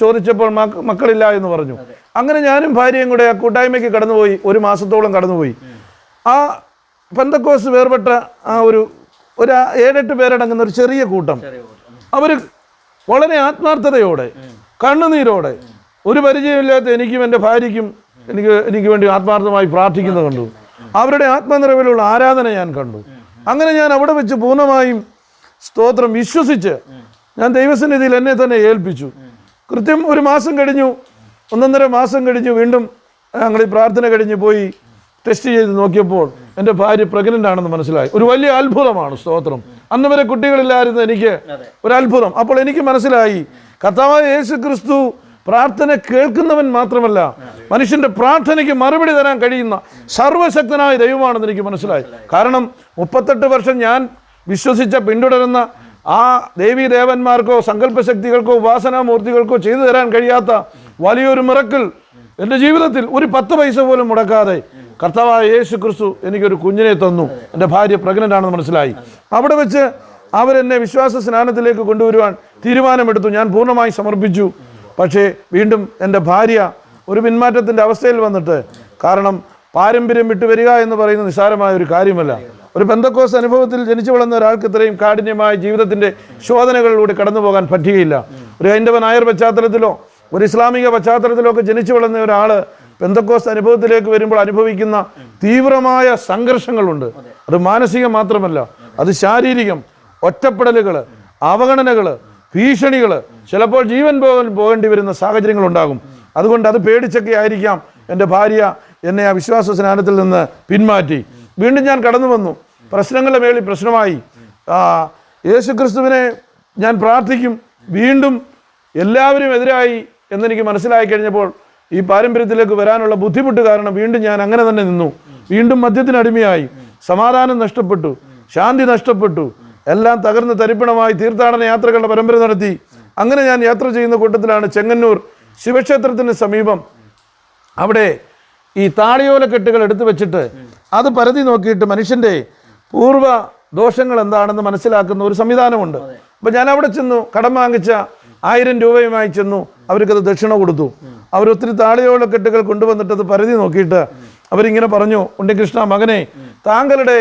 ചോദിച്ചപ്പോൾ മക്കളില്ല എന്ന് പറഞ്ഞു. അങ്ങനെ ഞാനും ഭാര്യയും കൂടെ ആ കൂട്ടായ്മയ്ക്ക് കടന്നുപോയി. 1 മാസത്തോളം കടന്നുപോയി. ആ പെന്തക്കോസ് വേർപെട്ട ആ ഒരു 7-8 പേരടങ്ങുന്ന ഒരു ചെറിയ കൂട്ടം, അവർ വളരെ ആത്മാർത്ഥതയോടെ, കണ്ണുനീരോടെ, ഒരു പരിചയമില്ലാത്ത എനിക്കും എൻ്റെ ഭാര്യയ്ക്കും എനിക്ക് വേണ്ടി ആത്മാർത്ഥമായി പ്രാർത്ഥിക്കുന്നത് കണ്ടു. അവരുടെ ആത്മനിറവിലുള്ള ആരാധന ഞാൻ കണ്ടു. അങ്ങനെ ഞാൻ അവിടെ വെച്ച് പൂർണ്ണമായും സ്തോത്രം വിശ്വസിച്ച് ഞാൻ ദൈവസന്നിധിയിൽ എന്നെ തന്നെ ഏൽപ്പിച്ചു. കൃത്യം 1 മാസം കഴിഞ്ഞു, 1.5 മാസം കഴിഞ്ഞു. വീണ്ടും ഞങ്ങൾ ഈ പ്രാർത്ഥന കഴിഞ്ഞ് പോയി ടെസ്റ്റ് ചെയ്ത് നോക്കിയപ്പോൾ എൻ്റെ ഭാര്യ പ്രഗ്നൻ്റ് ആണെന്ന് മനസ്സിലായി. ഒരു വലിയ അത്ഭുതമാണ്. സ്തോത്രം. അന്ന് വരെ കുട്ടികളില്ലായിരുന്നു എനിക്ക് ഒരു അത്ഭുതം. അപ്പോൾ എനിക്ക് മനസ്സിലായി, കർത്താവായ യേശു ക്രിസ്തു പ്രാർത്ഥന കേൾക്കുന്നവൻ മാത്രമല്ല, മനുഷ്യൻ്റെ പ്രാർത്ഥനയ്ക്ക് മറുപടി തരാൻ കഴിയുന്ന സർവശക്തനായ ദൈവമാണെന്ന് എനിക്ക് മനസ്സിലായി. കാരണം 38 വർഷം ഞാൻ വിശ്വസിച്ച പിന്തുടരുന്ന ആ ദേവീ ദേവന്മാർക്കോ സങ്കല്പശക്തികൾക്കോ ഉപാസനാമൂർത്തികൾക്കോ ചെയ്തു തരാൻ കഴിയാത്ത വലിയൊരു മിറക്കിൾ എൻ്റെ ജീവിതത്തിൽ ഒരു 10 പൈസ പോലും മുടക്കാതെ കർത്താവായ യേശു ക്രിസ്തു എനിക്കൊരു കുഞ്ഞിനെ തന്നു. എൻ്റെ ഭാര്യ പ്രഗ്നൻ്റ് ആണെന്ന് മനസ്സിലായി. അവിടെ വെച്ച് അവരെന്നെ വിശ്വാസ സ്നാനത്തിലേക്ക് കൊണ്ടുവരുവാൻ തീരുമാനമെടുത്തു. ഞാൻ പൂർണ്ണമായി സമർപ്പിച്ചു. പക്ഷേ വീണ്ടും എൻ്റെ ഭാര്യ ഒരു പിന്മാറ്റത്തിൻ്റെ അവസ്ഥയിൽ വന്നിട്ട്, കാരണം പാരമ്പര്യം വിട്ടുവരിക എന്ന് പറയുന്നത് നിസ്സാരമായ ഒരു കാര്യമല്ല. ഒരു പെന്തക്കോസ് അനുഭവത്തിൽ ജനിച്ചു വളർന്ന ഒരാൾക്ക് ഇത്രയും കാഠിന്യമായ ജീവിതത്തിൻ്റെ ശോധനകളിലൂടെ കടന്നു പോകാൻ പറ്റുകയില്ല. ഒരു ഹൈന്ദവ നായർ പശ്ചാത്തലത്തിലോ ഒരു ഇസ്ലാമിക പശ്ചാത്തലത്തിലോ ഒക്കെ ജനിച്ചു വളർന്ന ഒരാൾ പെന്തക്കോസ് അനുഭവത്തിലേക്ക് വരുമ്പോൾ അനുഭവിക്കുന്ന തീവ്രമായ സംഘർഷങ്ങളുണ്ട്. അത് മാനസികം മാത്രമല്ല, അത് ശാരീരികം, ഒറ്റപ്പെടലുകൾ, അവഗണനകൾ, ഭീഷണികൾ, ചിലപ്പോൾ ജീവൻ പോകേണ്ടി വരുന്ന സാഹചര്യങ്ങളുണ്ടാകും. അതുകൊണ്ട് അത് പേടിച്ചൊക്കെ ആയിരിക്കാം എൻ്റെ ഭാര്യ എന്നെ ആ വിശ്വാസ സ്നാനത്തിൽ നിന്ന് പിന്മാറ്റി. വീണ്ടും ഞാൻ കടന്നു വന്നു. പ്രശ്നങ്ങളുടെ മേളിൽ പ്രശ്നമായി. യേശുക്രിസ്തുവിനെ ഞാൻ പ്രാർത്ഥിക്കും, വീണ്ടും എല്ലാവരും എതിരായി എന്നെനിക്ക് മനസ്സിലായി കഴിഞ്ഞപ്പോൾ ഈ പാരമ്പര്യത്തിലേക്ക് വരാനുള്ള ബുദ്ധിമുട്ട് കാരണം വീണ്ടും ഞാൻ അങ്ങനെ തന്നെ നിന്നു. വീണ്ടും മദ്യത്തിനടിമയായി, സമാധാനം നഷ്ടപ്പെട്ടു, ശാന്തി നഷ്ടപ്പെട്ടു, എല്ലാം തകർന്ന് തരിപ്പണമായി. തീർത്ഥാടന യാത്രകളുടെ പരമ്പര നടത്തി. അങ്ങനെ ഞാൻ യാത്ര ചെയ്യുന്ന കൂട്ടത്തിലാണ് ചെങ്ങന്നൂർ ശിവക്ഷേത്രത്തിന് സമീപം അവിടെ ഈ താളിയോലക്കെട്ടുകൾ എടുത്തു വെച്ചിട്ട് അത് പരതി നോക്കിയിട്ട് മനുഷ്യൻ്റെ പൂർവ്വ ദോഷങ്ങൾ എന്താണെന്ന് മനസ്സിലാക്കുന്ന ഒരു സംവിധാനമുണ്ട്. അപ്പം ഞാൻ അവിടെ ചെന്നു, കടം വാങ്ങിച്ച 1000 രൂപയുമായി ചെന്നു. അവർക്കത് ദക്ഷിണ കൊടുത്തു. അവരൊത്തിരി താളിയോലക്കെട്ടുകൾ കൊണ്ടുവന്നിട്ട് അത് പരതി നോക്കിയിട്ട് അവരിങ്ങനെ പറഞ്ഞു, ഉണ്ണികൃഷ്ണ മകനെ, താങ്കളുടെ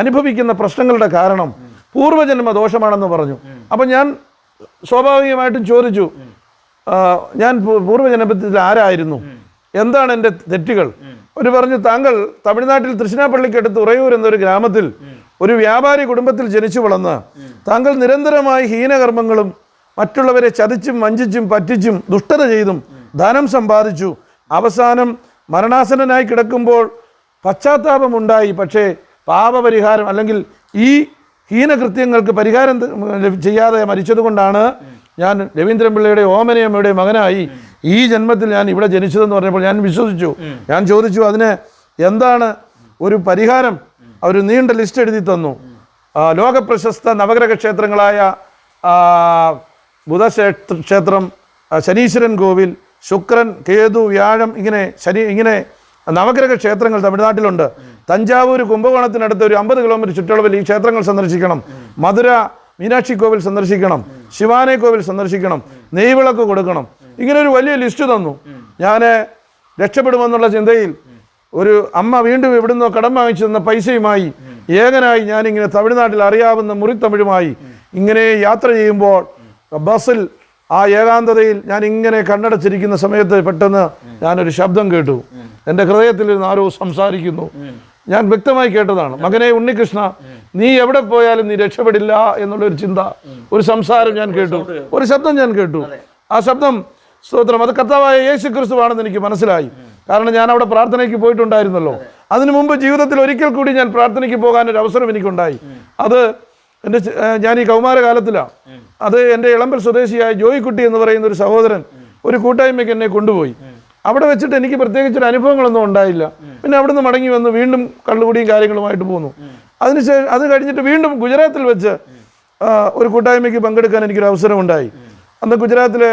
അനുഭവിക്കുന്ന പ്രശ്നങ്ങളുടെ കാരണം പൂർവ്വജന്മ ദോഷമാണെന്ന് പറഞ്ഞു. അപ്പം ഞാൻ സ്വാഭാവികമായിട്ടും ചോദിച്ചു, ഞാൻ പൂർവ്വജന്മത്തിൽ ആരായിരുന്നു, എന്താണ് എൻ്റെ തെറ്റുകൾ? അവർ പറഞ്ഞു, താങ്കൾ തമിഴ്നാട്ടിൽ തൃശ്ശിനാപ്പള്ളിക്കടുത്ത് ഉറയൂർ എന്നൊരു ഗ്രാമത്തിൽ ഒരു വ്യാപാരി കുടുംബത്തിൽ ജനിച്ചു വളർന്ന് താങ്കൾ നിരന്തരമായി ഹീനകർമ്മങ്ങളും മറ്റുള്ളവരെ ചതിച്ചും വഞ്ചിച്ചും പറ്റിച്ചും ദുഷ്ടത ചെയ്തും ധനം സമ്പാദിച്ചു. അവസാനം മരണാസന്നനായി കിടക്കുമ്പോൾ പശ്ചാത്താപമുണ്ടായി. പക്ഷേ പാപപരിഹാരം അല്ലെങ്കിൽ ഈ ഹീനകൃത്യങ്ങൾക്ക് പരിഹാരം ചെയ്യാതെ മരിച്ചതുകൊണ്ടാണ് ഞാൻ രവീന്ദ്രൻപിള്ളയുടെ ഓമനയമ്മയുടെ മകനായി ഈ ജന്മത്തിൽ ഞാൻ ഇവിടെ ജനിച്ചതെന്ന് പറഞ്ഞപ്പോൾ ഞാൻ വിശ്വസിച്ചു. ഞാൻ ചോദിച്ചു, അതിന് എന്താണ് ഒരു പരിഹാരം? അവർ നീണ്ട ലിസ്റ്റ് എഴുതി തന്നു. ലോകപ്രശസ്ത നവഗ്രഹ ക്ഷേത്രങ്ങളായ ബുധക്ഷേത്രം, ശനീശ്വരൻ കോവിൽ, ശുക്രൻ, കേതു, വ്യാഴം, ഇങ്ങനെ നവഗ്രഹ ക്ഷേത്രങ്ങൾ തമിഴ്നാട്ടിലുണ്ട്. തഞ്ചാവൂർ കുംഭകോണത്തിനടുത്ത് ഒരു 50 കിലോമീറ്റർ ചുറ്റളവിൽ ഈ ക്ഷേത്രങ്ങൾ സന്ദർശിക്കണം. മധുര മീനാക്ഷി കോവിൽ സന്ദർശിക്കണം, ശിവാനെ കോവിൽ സന്ദർശിക്കണം, നെയ്വിളക്ക് കൊടുക്കണം. ഇങ്ങനെ ഒരു വലിയ ലിസ്റ്റ് തന്നു. ഞാൻ രക്ഷപ്പെടുമെന്നുള്ള ചിന്തയിൽ ഒരു അമ്മ വീണ്ടും എവിടുന്നോ കടം വാങ്ങിച്ചു തന്ന പൈസയുമായി ഏകനായി ഞാനിങ്ങനെ തമിഴ്നാട്ടിൽ അറിയാവുന്ന മുറിത്തമിഴുമായി ഇങ്ങനെ യാത്ര ചെയ്യുമ്പോൾ ബസ്സിൽ ആ ഏകാന്തതയിൽ ഞാൻ ഇങ്ങനെ കണ്ണടച്ചിരിക്കുന്ന സമയത്ത് പെട്ടെന്ന് ഞാനൊരു ശബ്ദം കേട്ടു. എൻ്റെ ഹൃദയത്തിൽ നിന്ന് ആരോ സംസാരിക്കുന്നു. ഞാൻ വ്യക്തമായി കേട്ടതാണ്, മകനെ ഉണ്ണികൃഷ്ണ, നീ എവിടെ പോയാലും നീ രക്ഷപ്പെടില്ല എന്നുള്ളൊരു ചിന്ത, ഒരു സംസാരം ഞാൻ കേട്ടു, ഒരു ശബ്ദം ഞാൻ കേട്ടു. ആ ശബ്ദം, സ്തോത്രം, അത് കർത്താവായ യേശു ക്രിസ്തുവാണെന്ന് എനിക്ക് മനസ്സിലായി. കാരണം ഞാൻ അവിടെ പ്രാർത്ഥനയ്ക്ക് പോയിട്ടുണ്ടായിരുന്നല്ലോ. അതിനു മുമ്പ് ജീവിതത്തിൽ ഒരിക്കൽ കൂടി ഞാൻ പ്രാർത്ഥനയ്ക്ക് പോകാനൊരു അവസരം എനിക്കുണ്ടായി. അത് ഞാൻ ഈ കൗമാരകാലത്തിലാണ്. അത് എൻ്റെ ഇളമ്പൽ സ്വദേശിയായ ജോയിക്കുട്ടി എന്ന് പറയുന്ന ഒരു സഹോദരൻ ഒരു കൂട്ടായ്മയ്ക്ക് എന്നെ കൊണ്ടുപോയി. അവിടെ വെച്ചിട്ട് എനിക്ക് പ്രത്യേകിച്ചൊരു അനുഭവങ്ങളൊന്നും ഉണ്ടായില്ല. പിന്നെ അവിടുന്ന് മടങ്ങി വന്ന് വീണ്ടും കള്ളുകൂടിയും കാര്യങ്ങളുമായിട്ട് പോന്നു. അത് കഴിഞ്ഞിട്ട് വീണ്ടും ഗുജറാത്തിൽ വെച്ച് ഒരു കൂട്ടായ്മയ്ക്ക് പങ്കെടുക്കാൻ എനിക്കൊരു അവസരമുണ്ടായി. അന്ന് ഗുജറാത്തിലെ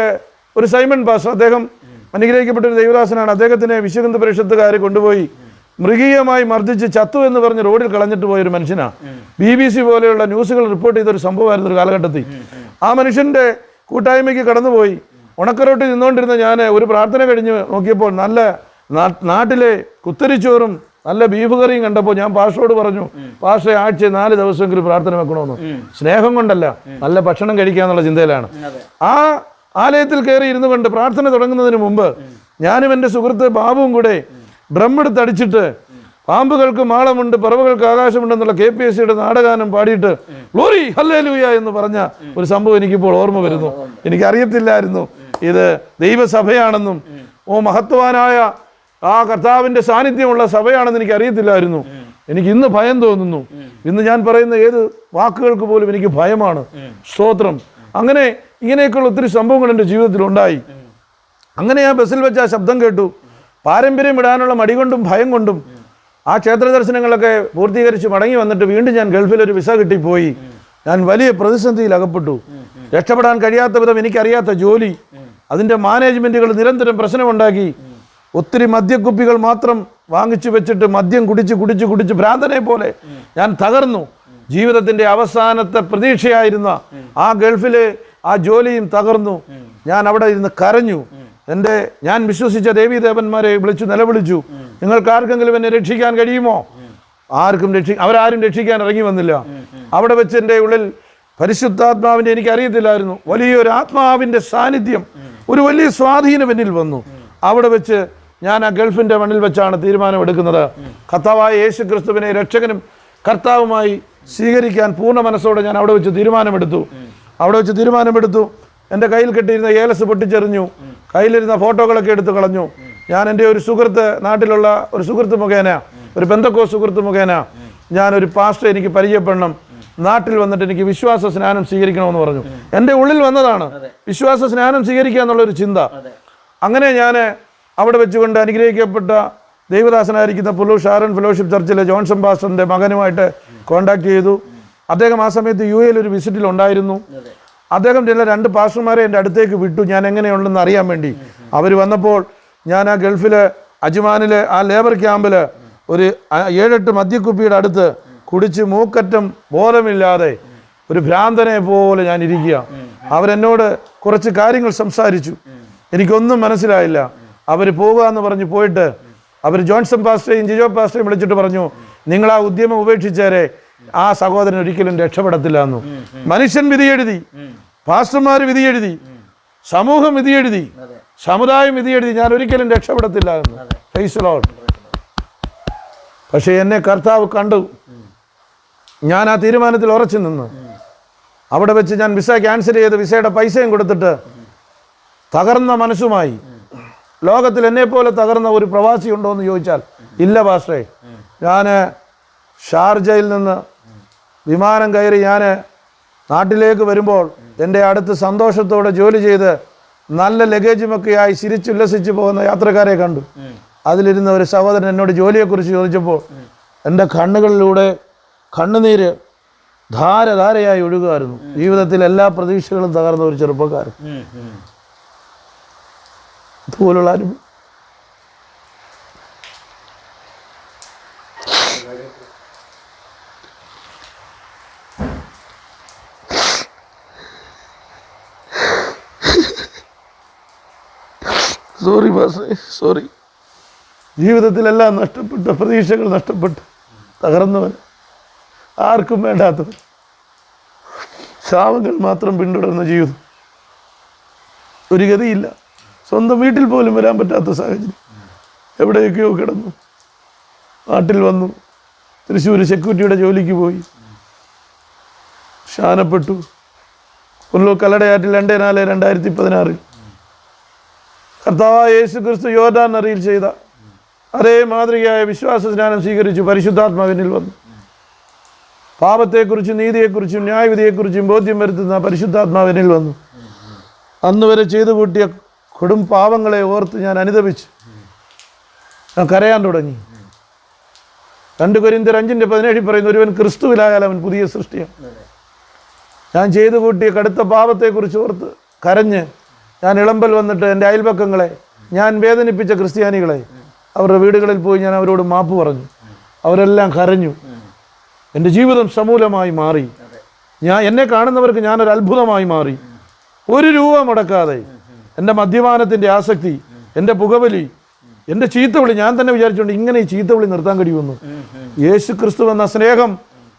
ഒരു സൈമൺ പാസ്റ്റർ, അദ്ദേഹം അനുഗ്രഹിക്കപ്പെട്ട ഒരു ദൈവദാസനാണ്. അദ്ദേഹത്തിനെ വിശ്വഹിന്ദ പരിഷത്തുകാർ കൊണ്ടുപോയി മൃഗീയമായി മർദ്ദിച്ച് ചത്തു എന്ന് പറഞ്ഞ് റോഡിൽ കളഞ്ഞിട്ട് പോയൊരു മനുഷ്യനാണ്. BBC പോലെയുള്ള ന്യൂസുകൾ റിപ്പോർട്ട് ചെയ്തൊരു സംഭവമായിരുന്നു ഒരു കാലഘട്ടത്തിൽ. ആ മനുഷ്യൻ്റെ കൂട്ടായ്മയ്ക്ക് കടന്നുപോയി. ഉണക്കറോട്ടി നിന്നുകൊണ്ടിരുന്ന ഞാൻ ഒരു പ്രാർത്ഥന കഴിഞ്ഞ് നോക്കിയപ്പോൾ നല്ല നാട്ടിലെ കുത്തരിച്ചോറും നല്ല ബീഫ് കറിയും കണ്ടപ്പോൾ ഞാൻ പാസ്റ്ററോട് പറഞ്ഞു, പാസ്റ്ററെ ആഴ്ച 4 ദിവസമെങ്കിലും പ്രാർത്ഥന വെക്കണമെന്ന്. സ്നേഹം കൊണ്ടല്ല, നല്ല ഭക്ഷണം കഴിക്കാന്നുള്ള ചിന്തയിലാണ്. ആ ആലയത്തിൽ കയറി ഇരുന്നു കൊണ്ട് പ്രാർത്ഥന തുടങ്ങുന്നതിന് മുമ്പ് ഞാനും എൻ്റെ സുഹൃത്ത് ബാബുവും കൂടെ ഡ്രം എടുത്തടിച്ചിട്ട് പാമ്പുകൾക്ക് മാളമുണ്ട്, പറവകൾക്ക് ആകാശമുണ്ടെന്നുള്ള KPSCയുടെ നാടഗാനം പാടിയിട്ട് ഗ്ലോറി ഹല്ലേലൂയ എന്ന് പറഞ്ഞ ഒരു സംഭവം എനിക്കിപ്പോൾ ഓർമ്മ വരുന്നു. എനിക്കറിയത്തില്ലായിരുന്നു ഇത് ദൈവസഭയാണെന്നും മഹത്വാനായ ആ കർത്താവിൻ്റെ സാന്നിധ്യമുള്ള സഭയാണെന്ന് എനിക്ക് അറിയത്തില്ലായിരുന്നു. എനിക്ക് ഇന്ന് ഭയം തോന്നുന്നു. ഇന്ന് ഞാൻ പറയുന്ന ഏത് വാക്കുകൾക്ക് പോലും എനിക്ക് ഭയമാണ്. സ്തോത്രം. അങ്ങനെ ഇങ്ങനെയൊക്കെയുള്ള ഒത്തിരി സംഭവങ്ങൾ എൻ്റെ ജീവിതത്തിൽ ഉണ്ടായി. അങ്ങനെ ഞാൻ ബസ്സിൽ വെച്ച് ആ ശബ്ദം കേട്ടു. പാരമ്പര്യം വിടാനുള്ള മടി കൊണ്ടും ഭയം കൊണ്ടും ആ ക്ഷേത്ര ദർശനങ്ങളൊക്കെ പൂർത്തീകരിച്ച് മടങ്ങി വന്നിട്ട് വീണ്ടും ഞാൻ ഗൾഫിലൊരു വിസ കിട്ടിപ്പോയി. ഞാൻ വലിയ പ്രതിസന്ധിയിൽ അകപ്പെട്ടു. രക്ഷപ്പെടാൻ കഴിയാത്ത വിധം എനിക്കറിയാത്ത ജോലി, അതിൻ്റെ മാനേജ്മെൻറ്റുകൾ നിരന്തരം പ്രശ്നമുണ്ടാക്കി. ഒത്തിരി മദ്യക്കുപ്പികൾ മാത്രം വാങ്ങിച്ചു വെച്ചിട്ട് മദ്യം കുടിച്ച് ഭ്രാന്തനെ പോലെ ഞാൻ തകർന്നു. ജീവിതത്തിൻ്റെ അവസാനത്തെ പ്രതീക്ഷയായിരുന്ന ആ ഗൾഫിലെ ആ ജോലിയും തകർന്നു. ഞാൻ അവിടെ ഇരുന്ന് കരഞ്ഞു. ഞാൻ വിശ്വസിച്ച ദേവീദേവന്മാരെ വിളിച്ചു നിലവിളിച്ചു, നിങ്ങൾക്ക് ആർക്കെങ്കിലും എന്നെ രക്ഷിക്കാൻ കഴിയുമോ? അവരാരും രക്ഷിക്കാൻ ഇറങ്ങി വന്നില്ല. അവിടെ വെച്ച് എൻ്റെ ഉള്ളിൽ പരിശുദ്ധാത്മാവിൻ്റെ എനിക്കറിയത്തില്ലായിരുന്നു വലിയൊരു ആത്മാവിൻ്റെ സാന്നിധ്യം, ഒരു വലിയ സ്വാധീനം എന്നിൽ വന്നു. അവിടെ വെച്ച് ഞാൻ ആ ഗൾഫിൻ്റെ മണ്ണിൽ വെച്ചാണ് തീരുമാനമെടുക്കുന്നത്. കർത്താവായ യേശു ക്രിസ്തുവിനെ രക്ഷകനും കർത്താവുമായി സ്വീകരിക്കാൻ പൂർണ്ണ മനസ്സോടെ ഞാൻ അവിടെ വെച്ച് തീരുമാനമെടുത്തു. എൻ്റെ കയ്യിൽ കെട്ടിയിരുന്ന ഏലസ് പൊട്ടിച്ചെറിഞ്ഞു. കയ്യിലിരുന്ന ഫോട്ടോകളൊക്കെ എടുത്തു കളഞ്ഞു. ഞാൻ എൻ്റെ ഒരു സുഹൃത്ത്, നാട്ടിലുള്ള ഒരു സുഹൃത്ത് മുഖേന, ഒരു പെന്തക്കോസ്ത് സുഹൃത്ത് മുഖേന ഞാനൊരു പാസ്റ്റർ എനിക്ക് പരിചയപ്പെടണം, നാട്ടിൽ വന്നിട്ട് എനിക്ക് വിശ്വാസ സ്നാനം സ്വീകരിക്കണമെന്ന് പറഞ്ഞു. എൻ്റെ ഉള്ളിൽ വന്നതാണ് വിശ്വാസ സ്നാനം സ്വീകരിക്കുക എന്നുള്ളൊരു ചിന്ത. അങ്ങനെ ഞാൻ അവിടെ വെച്ചുകൊണ്ട് അനുഗ്രഹിക്കപ്പെട്ട ദൈവദാസനായിരിക്കുന്ന പുല്ലൂർ ഷാരൺ ഫെലോഷിപ്പ് ചർച്ചിലെ ജോൺസൺ പാസ്റ്ററിൻ്റെ മകനുമായിട്ട് കോൺടാക്ട് ചെയ്തു. അദ്ദേഹം ആ സമയത്ത് UAE ഒരു വിസിറ്റിലുണ്ടായിരുന്നു. അദ്ദേഹം ചില 2 പാസ്റ്റർമാരെ എൻ്റെ അടുത്തേക്ക് വിട്ടു, ഞാൻ എങ്ങനെയുണ്ടെന്ന് അറിയാൻ വേണ്ടി. അവർ വന്നപ്പോൾ ഞാൻ ആ ഗൾഫിലെ അജ്മാനിലെ ആ ലേബർ ക്യാമ്പിൽ ഒരു 7-8 മദ്യക്കുപ്പിയുടെ അടുത്ത് കുടിച്ച് മൂക്കറ്റം ബോധമില്ലാതെ ഒരു ഭ്രാന്തനെ പോലെ ഞാൻ ഇരിക്കുക. അവരെന്നോട് കുറച്ച് കാര്യങ്ങൾ സംസാരിച്ചു. എനിക്കൊന്നും മനസ്സിലായില്ല. അവർ പോകുക എന്ന് പറഞ്ഞ് പോയിട്ട് അവർ ജോൺസൺ പാസ്റ്ററേയും ജിജോ പാസ്റ്ററേയും വിളിച്ചിട്ട് പറഞ്ഞു, നിങ്ങൾ ആ ഉദ്യമം ഉപേക്ഷിച്ചേരെ, ആ സഹോദരൻ ഒരിക്കലും രക്ഷപ്പെടത്തില്ല എന്നു. മനുഷ്യൻ വിധിയെഴുതി, പാസ്റ്റർമാർ വിധിയെഴുതി, സമൂഹം വിധിയെഴുതി, സമുദായം വിധിയെഴുതി, ഞാൻ ഒരിക്കലും രക്ഷപ്പെടത്തില്ല എന്ന്. Price the Lord. പക്ഷേ എന്നെ കർത്താവ് കണ്ടു. ഞാൻ ആ തീരുമാനത്തിൽ ഉറച്ചു നിന്ന് അവിടെ വെച്ച് ഞാൻ വിസ ക്യാൻസൽ ചെയ്ത് വിസയുടെ പൈസയും കൊടുത്തിട്ട് തകർന്ന മനസ്സുമായി, ലോകത്തിൽ എന്നെപ്പോലെ തകർന്ന ഒരു പ്രവാസി ഉണ്ടോ എന്ന് ചോദിച്ചാൽ ഇല്ല പാസ്റ്ററേ. ഞാൻ ഷാർജയിൽ നിന്ന് വിമാനം കയറി ഞാൻ നാട്ടിലേക്ക് വരുമ്പോൾ എൻ്റെ അടുത്ത് സന്തോഷത്തോടെ ജോലി ചെയ്ത് നല്ല ലഗേജുമൊക്കെയായി ചിരിച്ചുല്ലസിച്ച് പോകുന്ന യാത്രക്കാരെ കണ്ടു. അതിലിരുന്ന ഒരു സഹോദരൻ എന്നോട് ജോലിയെക്കുറിച്ച് ചോദിച്ചപ്പോൾ എൻ്റെ കണ്ണുകളിലൂടെ കണ്ണുനീര് ധാരധാരയായി ഒഴുകുമായിരുന്നു. ജീവിതത്തിൽ എല്ലാ പ്രതീക്ഷകളും തകർന്ന ഒരു ചെറുപ്പക്കാരൻ. ഇതുപോലുള്ള അനുഭവം സോറി. ജീവിതത്തിലെല്ലാം നഷ്ടപ്പെട്ട, പ്രതീക്ഷകൾ നഷ്ടപ്പെട്ട് തകർന്നവൻ, ആർക്കും വേണ്ടാത്തവൻ, ശാപങ്ങൾ മാത്രം പിന്തുടർന്ന ജീവിതം, ഒരു ഗതിയില്ല, സ്വന്തം വീട്ടിൽ പോലും വരാൻ പറ്റാത്ത സാഹചര്യം, എവിടെയൊക്കെയോ കിടന്നു. നാട്ടിൽ വന്നു, തൃശ്ശൂർ സെക്യൂരിറ്റിയുടെ ജോലിക്ക് പോയി, ഷാനപ്പെട്ടു. പുനലൂർ കല്ലടയാറ്റിൽ 2/4/2016 കർത്താവായ യേശു ക്രിസ്തു യോർദാൻ നദിയിൽ ചെയ്ത അതേ മാതൃകയായ വിശ്വാസ സ്നാനം സ്വീകരിച്ചു. പരിശുദ്ധാത്മാവിനിൽ വന്നു. പാപത്തെക്കുറിച്ചും നീതിയെക്കുറിച്ചും ന്യായവിധിയെക്കുറിച്ചും ബോധ്യം വരുത്തുന്ന പരിശുദ്ധാത്മാവിനിൽ വന്നു. അന്ന് വരെ ചെയ്തു കൂട്ടിയ കൊടും പാപങ്ങളെ ഓർത്ത് ഞാൻ അനുതപിച്ചു. ഞാൻ കരയാൻ തുടങ്ങി. 2 കൊരിന്ത്യർ 5:17 പറയുന്നു, ഒരുവൻ ക്രിസ്തുവിലായാൽ അവൻ പുതിയ സൃഷ്ടിയാണ്. ഞാൻ ചെയ്തു കൂട്ടിയ കടുത്ത പാപത്തെക്കുറിച്ച് ഓർത്ത് കരഞ്ഞ് ഞാൻ ഇളമ്പൽ വന്നിട്ട് എൻ്റെ അയൽപക്കങ്ങളെ, ഞാൻ വേദനിപ്പിച്ച ക്രിസ്ത്യാനികളെ, അവരുടെ വീടുകളിൽ പോയി ഞാൻ അവരോട് മാപ്പ് പറഞ്ഞു. അവരെല്ലാം കരഞ്ഞു. എൻ്റെ ജീവിതം സമൂലമായി മാറി. എന്നെ കാണുന്നവർക്ക് ഞാനൊരു അത്ഭുതമായി മാറി. 1 രൂപ മുടക്കാതെ എൻ്റെ മദ്യപാനത്തിൻ്റെ ആസക്തി, എൻ്റെ പുകവലി, എൻ്റെ ചീത്തവിളി, ഞാൻ തന്നെ വിചാരിച്ചുകൊണ്ട് ഇങ്ങനെ ഈ ചീത്തവിളി നിർത്താൻ കഴിയുമെന്ന്. യേശു ക്രിസ്തു എന്ന സ്നേഹം,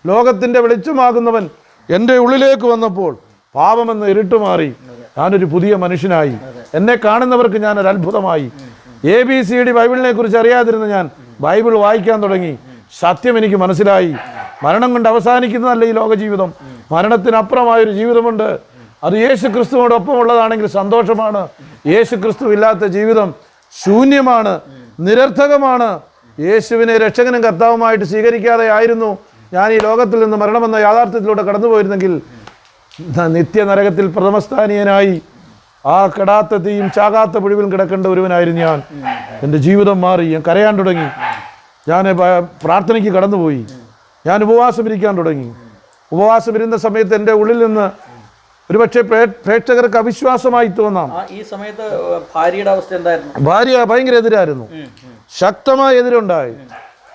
ലോകത്തിൻ്റെ വെളിച്ചമാകുന്നവൻ എൻ്റെ ഉള്ളിലേക്ക് വന്നപ്പോൾ പാപമെന്ന് ഇരുട്ട് മാറി. ഞാനൊരു പുതിയ മനുഷ്യനായി. എന്നെ കാണുന്നവർക്ക് ഞാനൊരു അത്ഭുതമായി. ABCD ബൈബിളിനെ കുറിച്ച് അറിയാതിരുന്ന ഞാൻ ബൈബിൾ വായിക്കാൻ തുടങ്ങി. സത്യം എനിക്ക് മനസ്സിലായി. മരണം കൊണ്ട് അവസാനിക്കുന്നതല്ല ഈ ലോക ജീവിതം. മരണത്തിനപ്പുറമായൊരു ജീവിതമുണ്ട്. അത് യേശു ക്രിസ്തുവിനോടൊപ്പമുള്ളതാണെങ്കിൽ സന്തോഷമാണ്. യേശു ക്രിസ്തു ഇല്ലാത്ത ജീവിതം ശൂന്യമാണ്, നിരർത്ഥകമാണ്. യേശുവിനെ രക്ഷകനും കർത്താവുമായിട്ട് സ്വീകരിക്കാതെ ആയിരുന്നു ഞാൻ ഈ ലോകത്തിൽ നിന്ന് മരണമെന്ന യാഥാർത്ഥ്യത്തിലൂടെ കടന്നുപോയിരുന്നെങ്കിൽ നിത്യനരകത്തിൽ പ്രഥമസ്ഥാനീയനായി ആ കെടാത്ത തീയും ചാകാത്ത പുഴുവിലും കിടക്കേണ്ട ഒരുവനായിരുന്നു ഞാൻ. എൻ്റെ ജീവിതം മാറി. ഞാൻ കരയാൻ തുടങ്ങി. ഞാൻ പ്രാർത്ഥനയ്ക്ക് കടന്നുപോയി. ഞാൻ ഉപവാസം ഇരിക്കാൻ തുടങ്ങി. ഉപവാസം ഇരുന്ന സമയത്ത് എൻ്റെ ഉള്ളിൽ നിന്ന് ഒരുപക്ഷെ പ്രേക്ഷകർക്ക് അവിശ്വാസമായി തോന്നാം. ഈ സമയത്ത് ഭാര്യയുടെ അവസ്ഥ എന്തായിരുന്നു? ഭാര്യ ഭയങ്കര എതിരായിരുന്നു. ശക്തമായ എതിരുണ്ടായി.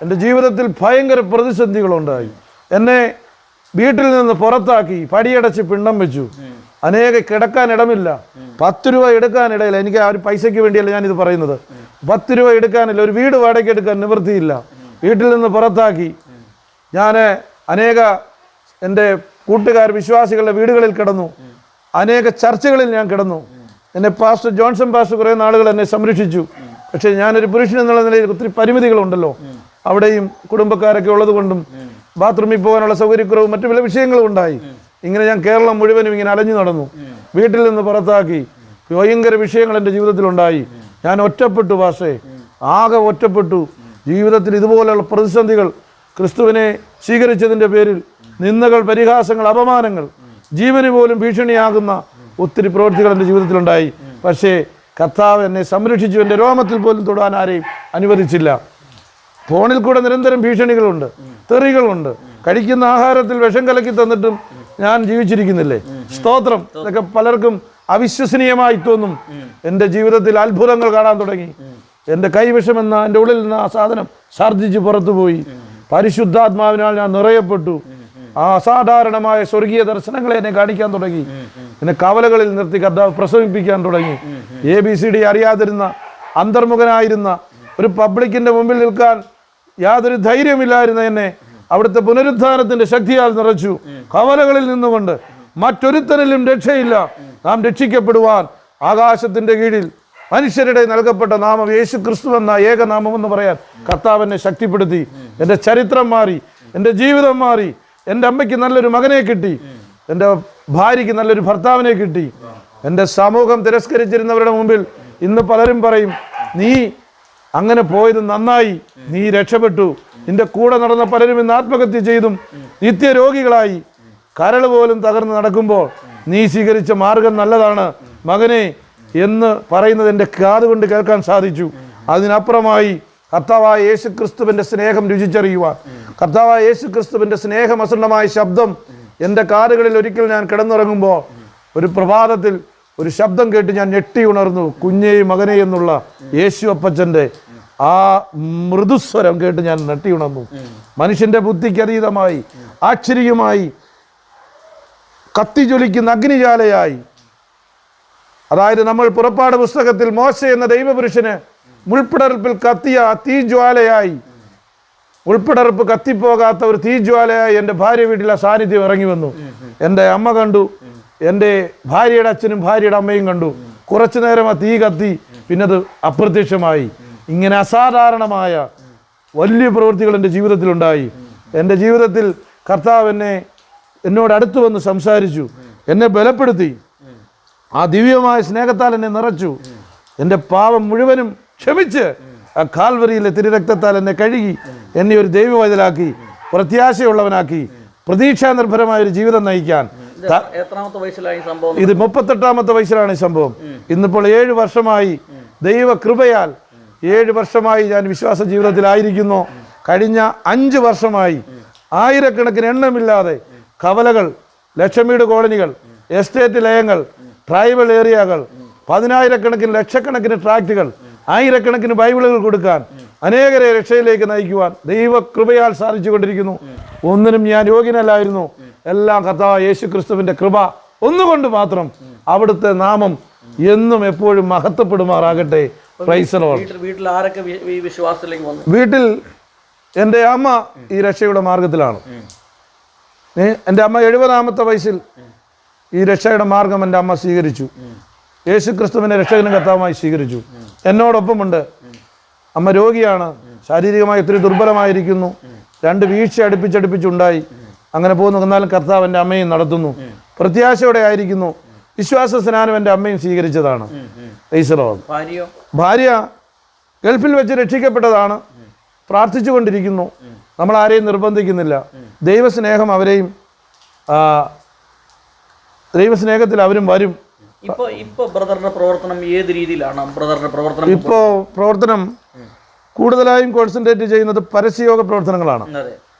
എൻ്റെ ജീവിതത്തിൽ ഭയങ്കര പ്രതിസന്ധികളുണ്ടായി. എന്നെ വീട്ടിൽ നിന്ന് പുറത്താക്കി, പടിയടച്ച് പിണ്ഡം വെച്ചു. അനേക കിടക്കാൻ ഇടമില്ല. 10 രൂപ എടുക്കാനിടയില്ല. എനിക്ക് ആ ഒരു പൈസയ്ക്ക് വേണ്ടിയല്ല ഞാനിത് പറയുന്നത്. 10 രൂപ എടുക്കാനില്ല. ഒരു വീട് വാടകയ്ക്ക് എടുക്കാൻ നിവൃത്തിയില്ല. വീട്ടിൽ നിന്ന് പുറത്താക്കി. ഞാൻ അനേക എൻ്റെ കൂട്ടുകാർ വിശ്വാസികളുടെ വീടുകളിൽ കിടന്നു. അനേക ചർച്ചകളിൽ ഞാൻ കിടന്നു. എന്നെ പാസ്റ്റർ ജോൺസൺ പാസ്റ്റർ കുറേ നാളുകൾ എന്നെ സംരക്ഷിച്ചു. പക്ഷേ ഞാനൊരു പുരുഷൻ എന്നുള്ള നിലയിൽ ഒത്തിരി പരിമിതികളുണ്ടല്ലോ. അവിടെയും കുടുംബക്കാരൊക്കെ ഉള്ളത് കൊണ്ടും ബാത്റൂമിൽ പോകാനുള്ള സൗകര്യക്കുറവും മറ്റു പല വിഷയങ്ങളും ഉണ്ടായി. ഇങ്ങനെ ഞാൻ കേരളം മുഴുവനും ഇങ്ങനെ അലഞ്ഞു നടന്നു. വീട്ടിൽ നിന്ന് പുറത്താക്കി. ഭയങ്കര വിഷയങ്ങൾ എൻ്റെ ജീവിതത്തിലുണ്ടായി. ഞാൻ ഒറ്റപ്പെട്ടു പാസ്റ്റേ, ആകെ ഒറ്റപ്പെട്ടു. ജീവിതത്തിൽ ഇതുപോലെയുള്ള പ്രതിസന്ധികൾ, ക്രിസ്തുവിനെ സ്വീകരിച്ചതിൻ്റെ പേരിൽ നിന്ദകൾ, പരിഹാസങ്ങൾ, അപമാനങ്ങൾ, ജീവന് പോലും ഭീഷണിയാകുന്ന ഒത്തിരി പ്രവൃത്തികൾ എൻ്റെ ജീവിതത്തിലുണ്ടായി. പക്ഷേ കർത്താവ് എന്നെ സംരക്ഷിച്ചു. എൻ്റെ രോമത്തിൽ പോലും തൊടാൻ ആരെയും അനുവദിച്ചില്ല. ഫോണിൽ കൂടെ നിരന്തരം ഭീഷണികളുണ്ട്, തെറികളുണ്ട്. കഴിക്കുന്ന ആഹാരത്തിൽ വിഷം കലക്കി തന്നിട്ടും ഞാൻ ജീവിച്ചിരിക്കുന്നില്ലേ? സ്തോത്രം. ഇതൊക്കെ പലർക്കും അവിശ്വസനീയമായി തോന്നും. എൻ്റെ ജീവിതത്തിൽ അത്ഭുതങ്ങൾ കാണാൻ തുടങ്ങി. എൻ്റെ കൈവിഷമെന്ന എൻ്റെ ഉള്ളിൽ നിന്ന് ആ സാധനം ഛർദ്ദിച്ച് പുറത്തുപോയി. പരിശുദ്ധാത്മാവിനാൽ ഞാൻ നിറയപ്പെട്ടു. ആ അസാധാരണമായ സ്വർഗീയ ദർശനങ്ങളെ എന്നെ കാണിക്കാൻ തുടങ്ങി. എന്നെ കവലകളിൽ നിർത്തി കർത്താവ് പ്രസവിപ്പിക്കാൻ തുടങ്ങി. ABCD അറിയാതിരുന്ന, അന്തർമുഖനായിരുന്ന, ഒരു പബ്ലിക്കിൻ്റെ മുമ്പിൽ നിൽക്കാൻ യാതൊരു ധൈര്യമില്ലായിരുന്ന എന്നെ അവിടുത്തെ പുനരുദ്ധാനത്തിൻ്റെ ശക്തിയാൽ നിറച്ചു. കവലകളിൽ നിന്നുകൊണ്ട് മറ്റൊരുത്തരിലും രക്ഷയില്ല. നാം രക്ഷിക്കപ്പെടുവാൻ ആകാശത്തിൻ്റെ കീഴിൽ മനുഷ്യരുടെ നൽകപ്പെട്ട നാമം യേശു ക്രിസ്തു എന്ന ഏകനാമമെന്ന് പറയാൻ കർത്താവ് എന്നെ ശക്തിപ്പെടുത്തി. എൻ്റെ ചരിത്രം മാറി, എൻ്റെ ജീവിതം മാറി. എൻ്റെ അമ്മയ്ക്ക് നല്ലൊരു മകനെ കിട്ടി, എൻ്റെ ഭാര്യയ്ക്ക് നല്ലൊരു ഭർത്താവിനെ കിട്ടി. എൻ്റെ സമൂഹം തിരസ്കരിച്ചിരുന്നവരുടെ മുമ്പിൽ ഇന്ന് പലരും പറയും, നീ അങ്ങനെ പോയത് നന്നായി, നീ രക്ഷപ്പെട്ടു. നിന്റെ കൂടെ നടന്ന പലരും ഇന്ന് ആത്മഹത്യ ചെയ്തും നിത്യരോഗികളായി കരൾ പോലും തകർന്ന് നടക്കുമ്പോൾ നീ സ്വീകരിച്ച മാർഗം നല്ലതാണ് മകനെ എന്ന് പറയുന്നത് എൻ്റെ കാതുകൊണ്ട് കേൾക്കാൻ സാധിച്ചു. അതിനപ്പുറമായി കർത്താവായ യേശു ക്രിസ്തുവിൻ്റെ സ്നേഹം രുചിച്ചറിയുവാൻ, കർത്താവായ യേശു ക്രിസ്തുവിൻ്റെ സ്നേഹമസൃണമായ ശബ്ദം എൻ്റെ കാതുകളിൽ ഒരിക്കൽ ഞാൻ കിടന്നുറങ്ങുമ്പോൾ ഒരു പ്രഭാതത്തിൽ ഒരു ശബ്ദം കേട്ട് ഞാൻ ഞെട്ടി ഉണർന്നു. കുഞ്ഞേ മകനെ എന്നുള്ള യേശു അപ്പച്ചൻ്റെ ആ മൃദുസ്വരം കേട്ട് ഞാൻ ഞെട്ടി ഉണർന്നു. മനുഷ്യൻ്റെ ബുദ്ധിക്ക് അതീതമായി, ആശ്ചര്യമായി, കത്തിജ്വലിക്കുന്ന അഗ്നിജാലയായി. അതായത് നമ്മൾ പുറപ്പാട് പുസ്തകത്തിൽ മോശ എന്ന ദൈവപുരുഷന് മുൾപ്പിടർപ്പിൽ കത്തിയ തീജ്വാലയായി, ഉൾപ്പിടർപ്പ് കത്തിപ്പോകാത്ത ഒരു തീജ്വാലയായി എൻ്റെ ഭാര്യ വീട്ടിലെ സാന്നിധ്യം ഇറങ്ങി വന്നു. എൻ്റെ അമ്മ കണ്ടു, എൻ്റെ ഭാര്യയുടെ അച്ഛനും ഭാര്യയുടെ അമ്മയും കണ്ടു. കുറച്ചു നേരം ആ തീ കത്തി, പിന്നത് അപ്രത്യക്ഷമായി. ഇങ്ങനെ അസാധാരണമായ വലിയ പ്രവൃത്തികൾ എൻ്റെ ജീവിതത്തിലുണ്ടായി. എൻ്റെ ജീവിതത്തിൽ കർത്താവ് എന്നോട് അടുത്ത് വന്ന് സംസാരിച്ചു, എന്നെ ബലപ്പെടുത്തി. ആ ദിവ്യമായ സ്നേഹത്താൽ എന്നെ നിറച്ചു. എൻ്റെ പാപം മുഴുവനും ക്ഷമിച്ച് ആ കാൽവരിയിലെ തിരുരക്തത്താൽ എന്നെ കഴുകി എന്നെ ഒരു ദൈവവൈതലാക്കി, പ്രത്യാശയുള്ളവനാക്കി, പ്രതീക്ഷാ നിർഭരമായ ഒരു ജീവിതം നയിക്കാൻ. എത്രാമത്തെ വയസ്സിലായി സംഭവം? ഇത് 38ാമത്തെ വയസ്സിലാണ് ഈ സംഭവം. ഇന്നിപ്പോൾ 7 വർഷമായി, ദൈവ കൃപയാൽ 7 വർഷമായി ഞാൻ വിശ്വാസ ജീവിതത്തിലായിരിക്കുന്നു. കഴിഞ്ഞ 5 വർഷമായി ആയിരക്കണക്കിന് എണ്ണമില്ലാതെ കവലകൾ, ലക്ഷമീട് കോളനികൾ, എസ്റ്റേറ്റ് ലയങ്ങൾ, ട്രൈബൽ ഏരിയകൾ, 10,000-കണക്കിന് ലക്ഷക്കണക്കിന് ട്രാക്റ്റുകൾ, ആയിരക്കണക്കിന് ബൈബിളുകൾ കൊടുക്കാൻ, അനേകരെ രക്ഷയിലേക്ക് നയിക്കുവാൻ ദൈവകൃപയാൽ സാധിച്ചു കൊണ്ടിരിക്കുന്നു. ഒന്നിനും ഞാൻ യോഗ്യനല്ലായിരുന്നു. എല്ലാം കർത്താവ് യേശു ക്രിസ്തുവിൻ്റെ കൃപ ഒന്നുകൊണ്ട് മാത്രം. അവിടുത്തെ നാമം എന്നും എപ്പോഴും മഹത്വപ്പെടുമാറാകട്ടെ. Price the Lord. വീട്ടിൽ ആരൊക്കെ ഈ വിശ്വാസത്തിലേക്ക് വന്നു? വീട്ടിൽ എൻ്റെ അമ്മ ഈ രക്ഷയുടെ മാർഗത്തിലാണ്. എൻ്റെ അമ്മ 70ാമത്തെ വയസ്സിൽ ഈ രക്ഷയുടെ മാർഗം എൻ്റെ അമ്മ സ്വീകരിച്ചു. യേശു ക്രിസ്തുവിനെ രക്ഷകനും കർത്താവുമായി സ്വീകരിച്ചു. എന്നോടൊപ്പമുണ്ട്. അമ്മ രോഗിയാണ്, ശാരീരികമായി ഒത്തിരി ദുർബലമായിരിക്കുന്നു. 2 വീഴ്ച അടുപ്പിച്ചടുപ്പിച്ചുണ്ടായി. അങ്ങനെ പോകുന്നു. എന്നാലും കർത്താവ് എൻ്റെ അമ്മയും നടത്തുന്നു. പ്രത്യാശയോടെ ആയിരിക്കുന്നു. വിശ്വാസ സ്നാനം എൻ്റെ അമ്മയും സ്വീകരിച്ചതാണ്. ഭാര്യ ഗൾഫിൽ വെച്ച് രക്ഷിക്കപ്പെട്ടതാണ്. പ്രാർത്ഥിച്ചു കൊണ്ടിരിക്കുന്നു. നമ്മൾ ആരെയും നിർബന്ധിക്കുന്നില്ല. ദൈവസ്നേഹം അവരെയും ദൈവസ്നേഹത്തിൽ അവരും വരും. ഇപ്പോൾ ബ്രദറിന്റെ പ്രവർത്തനം ഏത് രീതിയിലാണ്? ബ്രദറിന്റെ പ്രവർത്തനം ഇപ്പോൾ പ്രവർത്തനം കൂടുതലായും കോൺസെൻട്രേറ്റ് ചെയ്യുന്നത് പരസ്യയോഗ പ്രവർത്തനങ്ങളാണ്.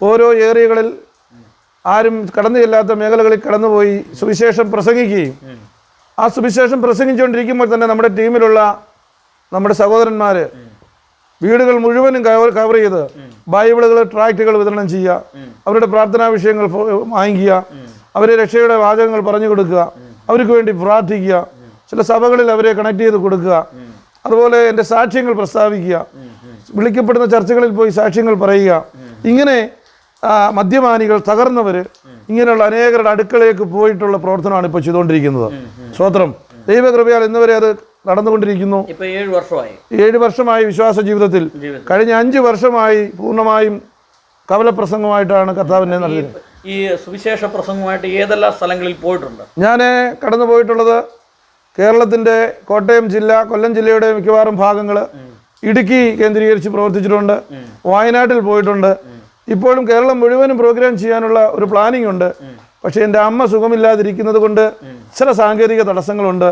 ഓരോ ഏരിയകളിൽ ആരും കടന്നു ചെല്ലാത്ത മേഖലകളിൽ കടന്നുപോയി സുവിശേഷം പ്രസംഗിക്കുകയും ആ സുവിശേഷം പ്രസംഗിച്ചുകൊണ്ടിരിക്കുമ്പോൾ തന്നെ നമ്മുടെ ടീമിലുള്ള നമ്മുടെ സഹോദരന്മാർ വീടുകൾ മുഴുവനും കവർ ചെയ്ത് ബൈബിളുകൾ, ട്രാക്റ്റുകൾ വിതരണം ചെയ്യുക, അവരുടെ പ്രാർത്ഥനാ വിഷയങ്ങൾ വാങ്ങിക്കുക, അവരെ രക്ഷയുടെ വാചകങ്ങൾ പറഞ്ഞു കൊടുക്കുക, അവർക്ക് വേണ്ടി പ്രാർത്ഥിക്കുക, ചില സഭകളിൽ അവരെ കണക്ട് ചെയ്ത് കൊടുക്കുക, അതുപോലെ എൻ്റെ സാക്ഷ്യങ്ങൾ പ്രസ്താവിക്കുക, വിളിക്കപ്പെടുന്ന ചർച്ചകളിൽ പോയി സാക്ഷ്യങ്ങൾ പറയുക. ഇങ്ങനെ മദ്യപാനികൾ, തകർന്നവർ, ഇങ്ങനെയുള്ള അനേകരുടെ അടുക്കളയിലേക്ക് പോയിട്ടുള്ള പ്രവർത്തനമാണ് ഇപ്പോൾ ചെയ്തുകൊണ്ടിരിക്കുന്നത്. സ്തോത്രം. ദൈവകൃപയാൽ ഇന്നുവരെ അത് നടന്നുകൊണ്ടിരിക്കുന്നു. 7 വർഷമായി വിശ്വാസ ജീവിതത്തിൽ. കഴിഞ്ഞ 5 വർഷമായി പൂർണ്ണമായും കവലപ്രസംഗമായിട്ടാണ് കർത്താവിനെ നടത്തിയത്. ഈ സുവിശേഷ പ്രസംഗമായിട്ട് ഏതെല്ലാം സ്ഥലങ്ങളിൽ പോയിട്ടുണ്ട്? ഞാൻ കടന്നു പോയിട്ടുള്ളത് കേരളത്തിൻ്റെ കോട്ടയം ജില്ല, കൊല്ലം ജില്ലയുടെ മിക്കവാറും ഭാഗങ്ങൾ, ഇടുക്കി കേന്ദ്രീകരിച്ച് പ്രവർത്തിച്ചിട്ടുണ്ട്, വയനാട്ടിൽ പോയിട്ടുണ്ട്. ഇപ്പോഴും കേരളം മുഴുവനും പ്രോഗ്രാം ചെയ്യാനുള്ള ഒരു പ്ലാനിംഗ് ഉണ്ട്. പക്ഷേ എൻ്റെ അമ്മ സുഖമില്ലാതിരിക്കുന്നത് കൊണ്ട് ചില സാങ്കേതിക തടസ്സങ്ങളുണ്ട്.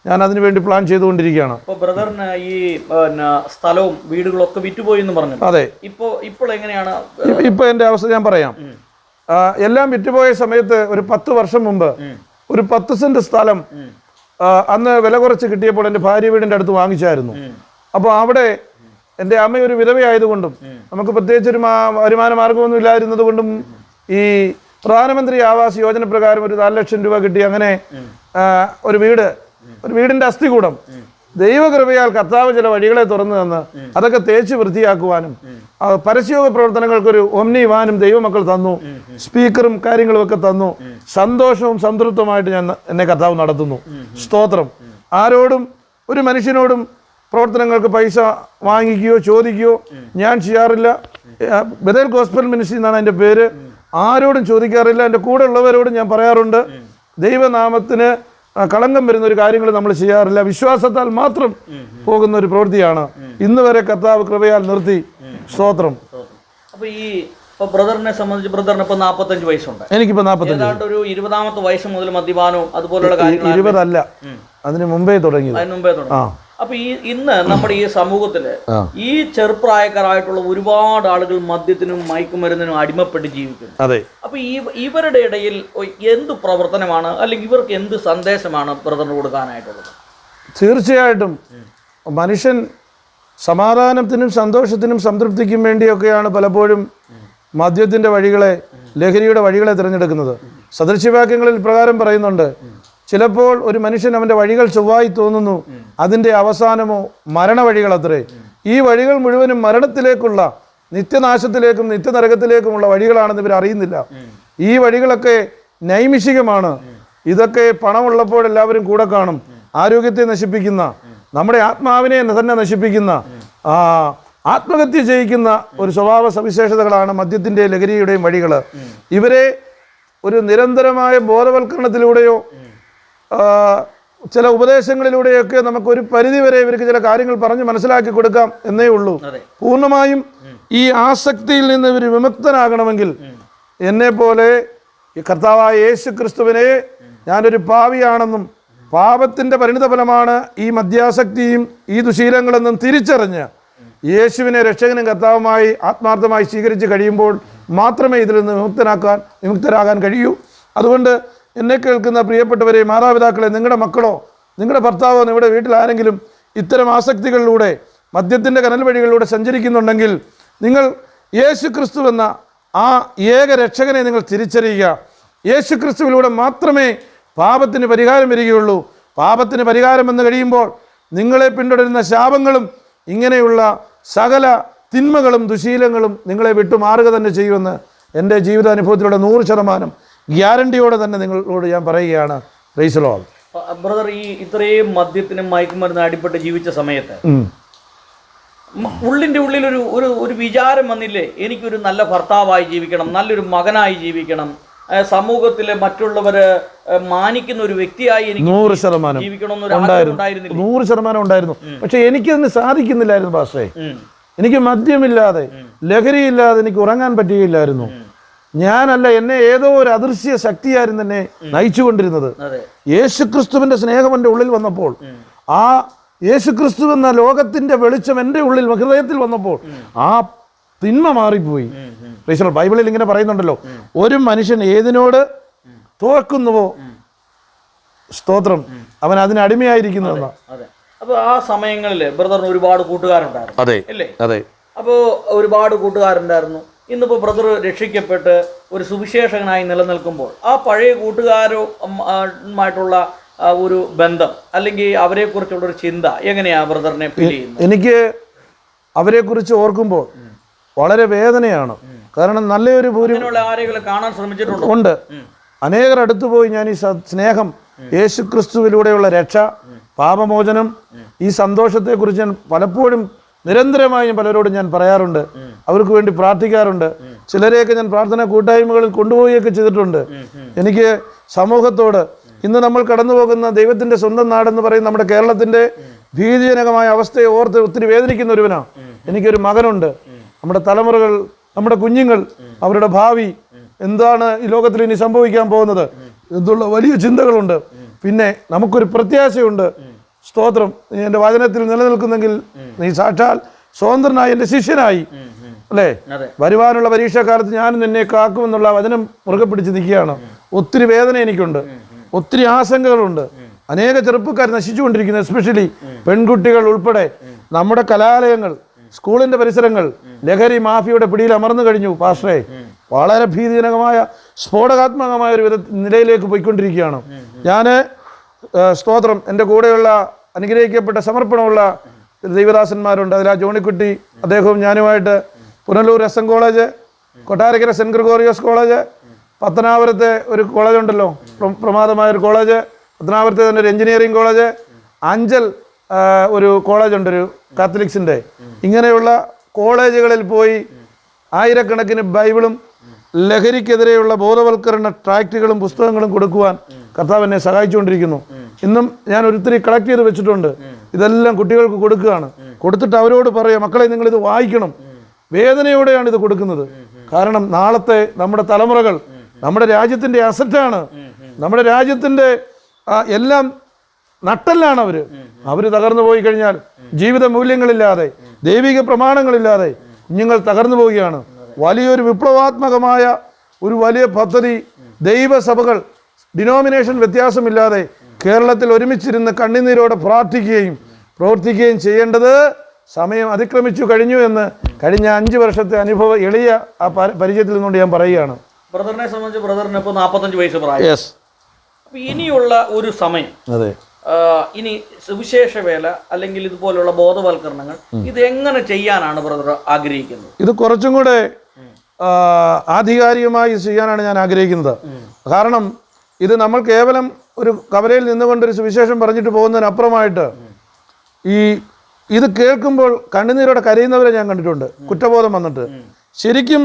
ഞാൻ അതിനു വേണ്ടി പ്ലാൻ ചെയ്തുകൊണ്ടിരിക്കുകയാണ്. ബ്രദറിന് ഈ സ്ഥലവും വീടുകളൊക്കെ വിറ്റുപോയി എന്ന് പറഞ്ഞു. അതെ. ഇപ്പോൾ എങ്ങനെയാണ്? ഇപ്പോൾ എൻ്റെ അവസ്ഥ ഞാൻ പറയാം. എല്ലാം വിറ്റുപോയ സമയത്ത് ഒരു 10 വർഷം മുമ്പ് ഒരു 10 സെന്റ് സ്ഥലം അന്ന് വില കുറച്ച് കിട്ടിയപ്പോൾ എൻ്റെ ഭാര്യ വീടിൻ്റെ അടുത്ത് വാങ്ങിച്ചായിരുന്നു. അപ്പോൾ അവിടെ എൻ്റെ അമ്മ ഒരു വിധവയായതുകൊണ്ടും നമുക്ക് പ്രത്യേകിച്ചൊരു വരുമാന മാർഗമൊന്നും ഇല്ലായിരുന്നത് കൊണ്ടും ഈ പ്രധാനമന്ത്രി ആവാസ് യോജന പ്രകാരം ഒരു 4 ലക്ഷം രൂപ കിട്ടി. അങ്ങനെ ഒരു വീടിൻ്റെ അസ്ഥികൂടം ദൈവകൃപയാൽ കർത്താവ് ചില വഴികളെ തുറന്നു തന്ന് അതൊക്കെ തേച്ച് വൃത്തിയാക്കുവാനും പരസ്യയോഗ പ്രവർത്തനങ്ങൾക്കൊരു ഒമ്നി വാനും ദൈവമക്കൾ തന്നു, സ്പീക്കറും കാര്യങ്ങളും ഒക്കെ തന്നു. സന്തോഷവും സംതൃപ്തമായിട്ട് എന്നെ കർത്താവ് നടത്തുന്നു. സ്തോത്രം. ആരോടും ഒരു മനുഷ്യനോടും പ്രവർത്തനങ്ങൾക്ക് പൈസ വാങ്ങിക്കുകയോ ചോദിക്കുകയോ ഞാൻ ചെയ്യാറില്ല. ബഥേൽ ഗോസ്പൽ മിനിസ്ട്രി എന്നാണ് എൻ്റെ പേര്. ആരോടും ചോദിക്കാറില്ല. എൻ്റെ കൂടെ ഉള്ളവരോടും ഞാൻ പറയാറുണ്ട്, ദൈവനാമത്തിന് കളങ്കം വരുന്ന ഒരു കാര്യങ്ങൾ നമ്മൾ ചെയ്യാറില്ല. വിശ്വാസത്താൽ മാത്രം പോകുന്ന ഒരു പ്രവൃത്തിയാണ്. ഇന്ന് വരെ കർത്താവ് കൃപയാൽ നിർത്തി. സ്തോത്രം. അപ്പോൾ ഈ ബ്രദറിനെ സംബന്ധിച്ച് ബ്രദറിന് ഇപ്പോൾ 45 വയസ്സുണ്ട്. എനിക്കിപ്പോൾ 45. ഒരു 20ാമത്തെ വയസ്സ് മുതൽ മദ്യപാനവും അതുപോലുള്ള കാര്യങ്ങൾ. 20 അല്ല, അതിന് മുമ്പേ തുടങ്ങി. അപ്പൊ ഇന്ന് നമ്മുടെ ഈ സമൂഹത്തില് ഈ ചെറുപ്രായക്കാരായിട്ടുള്ള ഒരുപാട് ആളുകൾ മദ്യത്തിനും മയക്കുമരുന്നിനും അടിമപ്പെട്ട് ജീവിക്കുന്നു. അതെ. അപ്പൊ ഇവരുടെ ഇടയിൽ എന്ത് പ്രവർത്തനമാണ്, അല്ലെങ്കിൽ ഇവർക്ക് എന്ത് സന്ദേശമാണ് ബ്രദറിന് കൊടുക്കാനായിട്ടുള്ളത്? തീർച്ചയായിട്ടും മനുഷ്യൻ സമാധാനത്തിനും സന്തോഷത്തിനും സംതൃപ്തിക്കും വേണ്ടിയൊക്കെയാണ് പലപ്പോഴും മദ്യത്തിൻ്റെ വഴികളെ, ലഹരിയുടെ വഴികളെ തിരഞ്ഞെടുക്കുന്നത്. സദൃശ്യവാക്യങ്ങളിൽ പ്രകാരം പറയുന്നുണ്ട്, ചിലപ്പോൾ ഒരു മനുഷ്യൻ അവൻ്റെ വഴികൾ ചൊവ്വായി തോന്നുന്നു, അതിൻ്റെ അവസാനമോ മരണവഴികൾ അത്രേ. ഈ വഴികൾ മുഴുവനും മരണത്തിലേക്കുള്ള, നിത്യനാശത്തിലേക്കും നിത്യനരകത്തിലേക്കുമുള്ള വഴികളാണെന്ന് ഇവർ അറിയുന്നില്ല. ഈ വഴികളൊക്കെ നൈമിഷികമാണ്. ഇതൊക്കെ പണമുള്ളപ്പോൾ എല്ലാവരും കൂടെ കാണും. ആരോഗ്യത്തെ നശിപ്പിക്കുന്ന, നമ്മുടെ ആത്മാവിനെ തന്നെ നശിപ്പിക്കുന്ന, ആത്മഹത്യ ചെയ്യിക്കുന്ന ഒരു സ്വഭാവ സവിശേഷതകളാണ് മദ്യത്തിൻ്റെ ലഹരിയുടെയും വഴികൾ. ഇവരെ ഒരു നിരന്തരമായ ബോധവൽക്കരണത്തിലൂടെയോ ചില ഉപദേശങ്ങളിലൂടെയൊക്കെ നമുക്കൊരു പരിധിവരെ ഇവർക്ക് ചില കാര്യങ്ങൾ പറഞ്ഞ് മനസ്സിലാക്കി കൊടുക്കാം എന്നേ ഉള്ളൂ. പൂർണ്ണമായും ഈ ആസക്തിയിൽ നിന്ന് ഇവർ വിമുക്തനാകണമെങ്കിൽ എന്നെപ്പോലെ കർത്താവായ യേശു ക്രിസ്തുവിനെ ഞാനൊരു പാപിയാണെന്നും പാപത്തിൻ്റെ പരിണിതഫലമാണ് ഈ മദ്യാസക്തിയും ഈ ദുശീലങ്ങളെന്നും തിരിച്ചറിഞ്ഞ് യേശുവിനെ രക്ഷകനും കർത്താവുമായി ആത്മാർത്ഥമായി സ്വീകരിച്ച് കഴിയുമ്പോൾ മാത്രമേ ഇതിൽ നിന്ന് വിമുക്തരാകാൻ കഴിയൂ. അതുകൊണ്ട് എന്നെ കേൾക്കുന്ന പ്രിയപ്പെട്ടവരെ, മാതാപിതാക്കളെ, നിങ്ങളുടെ മക്കളോ നിങ്ങളുടെ ഭർത്താവോ നിങ്ങളുടെ വീട്ടിൽ ആരെങ്കിലും ഇത്തരം ആസക്തികളിലൂടെ മദ്യത്തിൻ്റെ കനൽ വഴികളിലൂടെ സഞ്ചരിക്കുന്നുണ്ടെങ്കിൽ നിങ്ങൾ യേശു ക്രിസ്തു എന്ന ആ ഏക രക്ഷകനെ നിങ്ങൾ തിരിച്ചറിയുക. യേശു ക്രിസ്തുവിലൂടെ മാത്രമേ പാപത്തിന് പരിഹാരം വരികയുള്ളൂ. പാപത്തിന് പരിഹാരം വന്നു കഴിയുമ്പോൾ നിങ്ങളെ പിന്തുടരുന്ന ശാപങ്ങളും ഇങ്ങനെയുള്ള സകല തിന്മകളും ദുശീലങ്ങളും നിങ്ങളെ വിട്ടുമാറുക തന്നെ ചെയ്യുമെന്ന് എൻ്റെ ജീവിതാനുഭവത്തിലൂടെ 100% ഗ്യാരണ്ടിയോടെ തന്നെ നിങ്ങളോട് ഞാൻ പറയുകയാണ്. Price the Lord. ബ്രദർ, ഈ ഇത്രയും മദ്യത്തിനും മയക്കുമരുന്ന് അടിപ്പെട്ട് ജീവിച്ച സമയത്ത് ഉള്ളിൻ്റെ ഉള്ളിലൊരു ഒരു ഒരു വിചാരം വന്നില്ലേ, എനിക്കൊരു നല്ല ഭർത്താവായി ജീവിക്കണം, നല്ലൊരു മകനായി ജീവിക്കണം, സമൂഹത്തിലെ മറ്റുള്ളവര് മാനിക്കുന്ന ഒരു വ്യക്തിയായി എനിക്ക് 100% ജീവിക്കണമെന്നൊരു ആഗ്രഹം ഉണ്ടായിരുന്നില്ല? 100% ഉണ്ടായിരുന്നു. പക്ഷെ എനിക്കതിന് സാധിക്കുന്നില്ലായിരുന്നു പാസ്റ്റേ. എനിക്ക് മദ്യമില്ലാതെ ലഹരിയില്ലാതെ എനിക്ക് ഉറങ്ങാൻ പറ്റുകയില്ലായിരുന്നു. ഞാനല്ല, എന്നെ ഏതോ ഒരു അദൃശ്യ ശക്തിയായിരുന്നു എന്നെ നയിച്ചുകൊണ്ടിരുന്നത്. യേശുക്രിസ്തുവിന്റെ സ്നേഹം എൻ്റെ ഉള്ളിൽ വന്നപ്പോൾ, ആ യേശുക്രിസ്തു എന്ന ലോകത്തിന്റെ വെളിച്ചം എൻ്റെ ഉള്ളിൽ ഹൃദയത്തിൽ വന്നപ്പോൾ ആ തിന്മ മാറിപ്പോയി. ബൈബിളിൽ ഇങ്ങനെ പറയുന്നുണ്ടല്ലോ, ഒരു മനുഷ്യൻ ഏതിനോട് തോക്കുന്നുവോ സ്തോത്രം അവൻ അതിന് അടിമയായിരിക്കുന്നതെന്നാ. അപ്പോൾ ആ സമയങ്ങളിൽ ബ്രദറിന് ഒരുപാട് കൂട്ടുകാരുണ്ടായിരുന്നു. അതെ അല്ലേ? അതെ. അപ്പോൾ ഒരുപാട് കൂട്ടുകാരുണ്ടായിരുന്നു. ഇന്നിപ്പോൾ ബ്രദർ രക്ഷിക്കപ്പെട്ട് ഒരു സുവിശേഷകനായി നിലനിൽക്കുമ്പോൾ ആ പഴയ കൂട്ടുകാരുമായിട്ടുള്ള ഒരു ബന്ധം അല്ലെങ്കിൽ അവരെക്കുറിച്ചുള്ളൊരു ചിന്ത എങ്ങനെയാണ് ബ്രദറിനെ ഫീൽ ചെയ്യുന്നത്? എനിക്ക് അവരെക്കുറിച്ച് ഓർക്കുമ്പോൾ വളരെ വേദനയാണ്. കാരണം നല്ലൊരു ആരെങ്കിലും കാണാൻ ശ്രമിച്ചിട്ടുണ്ട്? ഉണ്ട്. അനേകർ അടുത്തു പോയി ഞാൻ ഈ സ്നേഹം, യേശുക്രിസ്തുവിലൂടെയുള്ള രക്ഷ, പാപമോചനം, ഈ സന്തോഷത്തെക്കുറിച്ച് ഞാൻ പലപ്പോഴും നിരന്തരമായി പലരോടും ഞാൻ പറയാറുണ്ട്. അവർക്ക് വേണ്ടി പ്രാർത്ഥിക്കാറുണ്ട്. ചിലരെയൊക്കെ ഞാൻ പ്രാർത്ഥനാ കൂട്ടായ്മകളിൽ കൊണ്ടുപോവുകയൊക്കെ ചെയ്തിട്ടുണ്ട്. എനിക്ക് സമൂഹത്തോട് ഇന്ന് നമ്മൾ കടന്നു പോകുന്ന ദൈവത്തിൻ്റെ സ്വന്തം നാടെന്ന് പറയുന്ന നമ്മുടെ കേരളത്തിൻ്റെ ഭീതിജനകമായ അവസ്ഥയെ ഓർത്ത് ഒത്തിരി വേദനിക്കുന്ന ഒരുവനാണ്. എനിക്കൊരു മകനുണ്ട്. നമ്മുടെ തലമുറകൾ, നമ്മുടെ കുഞ്ഞുങ്ങൾ, അവരുടെ ഭാവി എന്താണ് ഈ ലോകത്തിൽ ഇനി സംഭവിക്കാൻ പോകുന്നത് എന്നുള്ള വലിയ ചിന്തകളുണ്ട്. പിന്നെ നമുക്കൊരു പ്രത്യാശയുണ്ട്. സ്തോത്രം, നീ എൻ്റെ വചനത്തിൽ നിലനിൽക്കുന്നെങ്കിൽ നീ സാക്ഷാൽ സ്വതന്ത്രനായി എൻ്റെ ശിഷ്യനായി, അല്ലേ? വരുവാനുള്ള പരീക്ഷാകാലത്ത് ഞാൻ നിന്നെ കാക്കുമെന്നുള്ള വചനം മുറുകെ പിടിച്ച് നിൽക്കുകയാണ്. ഒത്തിരി വേദന എനിക്കുണ്ട്, ഒത്തിരി ആശങ്കകളുണ്ട്. അനേക ചെറുപ്പക്കാർ നശിച്ചുകൊണ്ടിരിക്കുന്നു. എസ്പെഷ്യലി പെൺകുട്ടികൾ ഉൾപ്പെടെ നമ്മുടെ കലാലയങ്ങൾ, സ്കൂളിൻ്റെ പരിസരങ്ങൾ ലഹരി മാഫിയയുടെ പിടിയിൽ അമർന്നു കഴിഞ്ഞു പാസ്റ്ററെ. വളരെ ഭീതിജനകമായ സ്ഫോടകാത്മകമായ ഒരു നിലയിലേക്ക് പോയിക്കൊണ്ടിരിക്കുകയാണ്. ഞാൻ സ്തോത്രം, എൻ്റെ കൂടെയുള്ള അനുഗ്രഹിക്കപ്പെട്ട സമർപ്പണമുള്ള ദൈവദാസന്മാരുണ്ട്. അതിൽ ആ ജോണിക്കുട്ടി, അദ്ദേഹവും ഞാനുമായിട്ട് Punalur S N college, Kottarakkara saint Gregorios college, പത്തനാപുരത്തെ ഒരു കോളേജ് ഉണ്ടല്ലോ, പ്രമാദമായൊരു കോളേജ്, പത്തനാപുരത്തെ തന്നെ ഒരു എഞ്ചിനീയറിംഗ് കോളേജ്, അഞ്ചൽ ഒരു കോളേജുണ്ട് ഒരു കാത്തലിക്സിൻ്റെ. ഇങ്ങനെയുള്ള കോളേജുകളിൽ പോയി ആയിരക്കണക്കിന് ബൈബിളും ലഹരിക്കെതിരെയുള്ള ബോധവൽക്കരണ ട്രാക്റ്റുകളും പുസ്തകങ്ങളും കൊടുക്കുവാൻ കർത്താവ് എന്നെ സഹായിച്ചുകൊണ്ടിരിക്കുന്നു. ഇന്നും ഞാൻ ഒത്തിരി കളക്ട് ചെയ്ത് വെച്ചിട്ടുണ്ട്. ഇതെല്ലാം കുട്ടികൾക്ക് കൊടുക്കുകയാണ്. കൊടുത്തിട്ട് അവരോട് പറയുക, മക്കളെ നിങ്ങളിത് വായിക്കണം. വേദനയോടെയാണ് ഇത് കൊടുക്കുന്നത്. കാരണം നാളത്തെ നമ്മുടെ തലമുറകൾ നമ്മുടെ രാജ്യത്തിൻ്റെ അസറ്റാണ്. നമ്മുടെ രാജ്യത്തിൻ്റെ എല്ലാം നട്ടെല്ലാണ് അവർ തകർന്നു പോയി കഴിഞ്ഞാൽ ജീവിത മൂല്യങ്ങളില്ലാതെ, ദൈവിക പ്രമാണങ്ങളില്ലാതെ കുഞ്ഞുങ്ങൾ തകർന്നു പോവുകയാണ്. വലിയൊരു വിപ്ലവാത്മകമായ ഒരു വലിയ പദ്ധതി ദൈവസഭകൾ ഡിനോമിനേഷൻ വ്യത്യാസമില്ലാതെ കേരളത്തിൽ ഒരുമിച്ചിരുന്ന് കണ്ണുനീരോടെ പ്രാർത്ഥിക്കുകയും പ്രവർത്തിക്കുകയും ചെയ്യേണ്ടത് സമയം അതിക്രമിച്ചു കഴിഞ്ഞു എന്ന് കഴിഞ്ഞ 5 വർഷത്തെ അനുഭവം എളിയ ആ പരിചയത്തിൽ നിന്നുകൊണ്ട് ഞാൻ പറയുകയാണ്. ബ്രദറിനെ സംബന്ധിച്ച് ബ്രദറിന് ഇപ്പോൾ 45 വയസ്സ് പ്രായം. അപ്പോൾ ഇനിയുള്ള ഒരു സമയം, അതെ, ഇനി സുവിശേഷ വേല അല്ലെങ്കിൽ ഇതുപോലുള്ള ബോധവൽക്കരണങ്ങൾ ഇത് എങ്ങനെ ചെയ്യാനാണ് ബ്രദർ ആഗ്രഹിക്കുന്നത്? ഇത് കുറച്ചും കൂടെ ആധികാരികമായി ചെയ്യാനാണ് ഞാൻ ആഗ്രഹിക്കുന്നത്. കാരണം ഇത് നമ്മൾ കേവലം ഒരു കവലയിൽ നിന്നുകൊണ്ടൊരു സുവിശേഷം പറഞ്ഞിട്ട് പോകുന്നതിനപ്പുറമായിട്ട് ഇത് കേൾക്കുമ്പോൾ കണ്ണുനീരോടെ കരയുന്നവരെ ഞാൻ കണ്ടിട്ടുണ്ട്. കുറ്റബോധം വന്നിട്ട് ശരിക്കും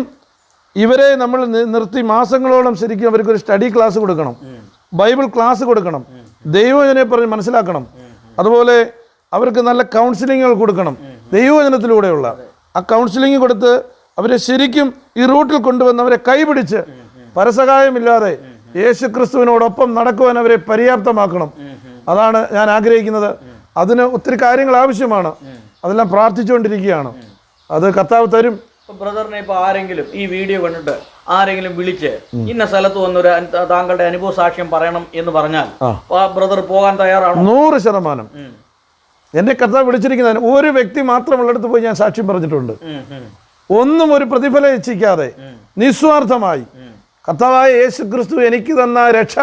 ഇവരെ നമ്മൾ നിർത്തി മാസങ്ങളോളം ശരിക്കും അവർക്കൊരു സ്റ്റഡി ക്ലാസ് കൊടുക്കണം, ബൈബിൾ ക്ലാസ് കൊടുക്കണം, ദൈവവചനെ പറഞ്ഞ് മനസ്സിലാക്കണം. അതുപോലെ അവർക്ക് നല്ല കൗൺസിലിങ്ങുകൾ കൊടുക്കണം ദൈവവചനത്തിലൂടെയുള്ള. ആ കൗൺസിലിംഗ് കൊടുത്ത് അവരെ ശരിക്കും ഈ റൂട്ടിൽ കൊണ്ടുവന്ന് അവരെ കൈപിടിച്ച് പരസഹായമില്ലാതെ യേശുക്രിസ്തുവിനോടൊപ്പം നടക്കുവാൻ അവരെ പര്യാപ്തമാക്കണം. അതാണ് ഞാൻ ആഗ്രഹിക്കുന്നത്. അതിന് ഒത്തിരി കാര്യങ്ങൾ ആവശ്യമാണ്. അതെല്ലാം പ്രാർത്ഥിച്ചുകൊണ്ടിരിക്കുകയാണ്. അത് കർത്താവ് തരും. ബ്രദറിനെ ഇപ്പോൾ ആരെങ്കിലും ഈ വീഡിയോ കണ്ടിട്ട് ആരെങ്കിലും വിളിച്ച് ഇന്ന സ്ഥലത്ത് വന്നൊരു താങ്കളുടെ അനുഭവ സാക്ഷ്യം പറയണം എന്ന് പറഞ്ഞാൽ ബ്രദർ പോകാൻ തയ്യാറാണ്? 100%. എന്നെ കർത്താവ് വിളിച്ചിരിക്കുന്നതിന് ഒരു വ്യക്തി മാത്രമുള്ളിടത്ത് പോയി ഞാൻ സാക്ഷ്യം പറഞ്ഞിട്ടുണ്ട്. ഒന്നും ഒരു പ്രതിഫലം ഇച്ഛിക്കാതെ നിസ്വാർത്ഥമായി കർത്താവായ യേശുക്രിസ്തു എനിക്ക് തന്ന രക്ഷ,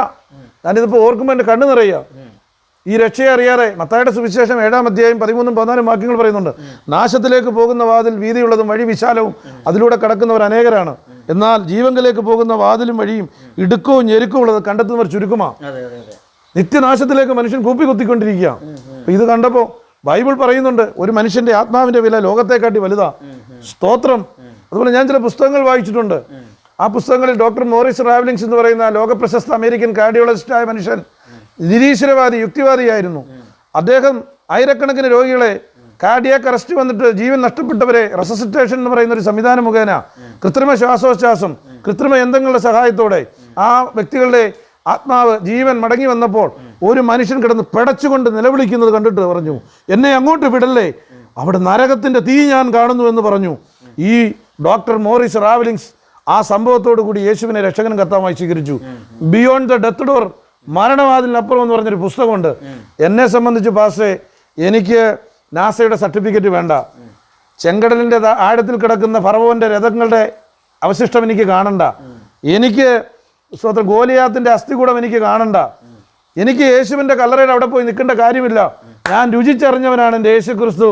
ഞാനിതിപ്പോൾ ഓർക്കുമ്പോൾ എൻ്റെ കണ്ണു നിറയുക. ഈ രക്ഷയെ അറിയാതെ മത്തായിയുടെ സുവിശേഷം 7-ാം അധ്യായം 13-14 വാക്യങ്ങൾ പറയുന്നുണ്ട്. നാശത്തിലേക്ക് പോകുന്ന വാതിൽ വീതിയുള്ളതും വഴി വിശാലവും അതിലൂടെ കടക്കുന്നവർ അനേകരാണ്, എന്നാൽ ജീവങ്കിലേക്ക് പോകുന്ന വാതിലും വഴിയും ഇടുക്കവും ഞെരുക്കവും ഉള്ളത് കണ്ടെത്തുന്നവർ ചുരുക്കമാണ്. നിത്യനാശത്തിലേക്ക് മനുഷ്യൻ കൂപ്പി കുത്തിക്കൊണ്ടിരിക്കുക. ഇത് കണ്ടപ്പോൾ ബൈബിൾ പറയുന്നുണ്ട് ഒരു മനുഷ്യൻ്റെ ആത്മാവിൻ്റെ വില ലോകത്തെക്കാട്ടി വലുതാ. സ്തോത്രം. അതുപോലെ ഞാൻ ചില പുസ്തകങ്ങൾ വായിച്ചിട്ടുണ്ട്. ആ പുസ്തകങ്ങളിൽ ഡോക്ടർ മോറിസ് റാവ്ലിങ്സ് എന്ന് പറയുന്ന ലോക പ്രശസ്ത അമേരിക്കൻ കാർഡിയോളജിസ്റ്റായ മനുഷ്യൻ നിരീശ്വരവാദി, യുക്തിവാദിയായിരുന്നു. അദ്ദേഹം ആയിരക്കണക്കിന് രോഗികളെ കാർഡിയാക് അറസ്റ്റ് വന്നിട്ട് ജീവൻ നഷ്ടപ്പെട്ടവരെ റെസസിറ്റേഷൻ എന്ന് പറയുന്ന ഒരു സംവിധാനം മുഖേന കൃത്രിമ ശ്വാസോച്ഛ്വാസം, കൃത്രിമ യന്ത്രങ്ങളുടെ സഹായത്തോടെ ആ വ്യക്തികളുടെ ആത്മാവ് ജീവൻ മടങ്ങി വന്നപ്പോൾ ഒരു മനുഷ്യൻ കിടന്ന് പിടച്ചുകൊണ്ട് നിലവിളിക്കുന്നത് കണ്ടിട്ട് പറഞ്ഞു, എന്നെ അങ്ങോട്ട് വിടല്ലേ, അവിടെ നരകത്തിൻ്റെ തീ ഞാൻ കാണുന്നു എന്ന് പറഞ്ഞു. ഈ ഡോക്ടർ മോറിസ് റാവ്ലിങ്സ് ആ സംഭവത്തോടു കൂടി യേശുവിനെ രക്ഷകനും കർത്താവായി സ്വീകരിച്ചു. ബിയോണ്ട് ദ ഡെത്ത് ഡോർ, മരണവാതിലിനപ്പുറം എന്ന് പറഞ്ഞൊരു പുസ്തകമുണ്ട്. എന്നെ സംബന്ധിച്ച് പാസ്റ്റേ, എനിക്ക് നാസയുടെ സർട്ടിഫിക്കറ്റ് വേണ്ട, ചെങ്കടലിൻ്റെ ആഴത്തിൽ കിടക്കുന്ന ഫറവോൻ്റെ രഥങ്ങളുടെ അവശിഷ്ടം എനിക്ക് കാണണ്ട, എനിക്ക് സ്വന്തം ഗോലിയാത്തിൻ്റെ അസ്ഥികൂടം എനിക്ക് കാണണ്ട, എനിക്ക് യേശുവിൻ്റെ കല്ലറയുടെ അവിടെ പോയി നിൽക്കേണ്ട കാര്യമില്ല. ഞാൻ രുചിച്ചറിഞ്ഞവനാണ് എൻ്റെ യേശു ക്രിസ്തു,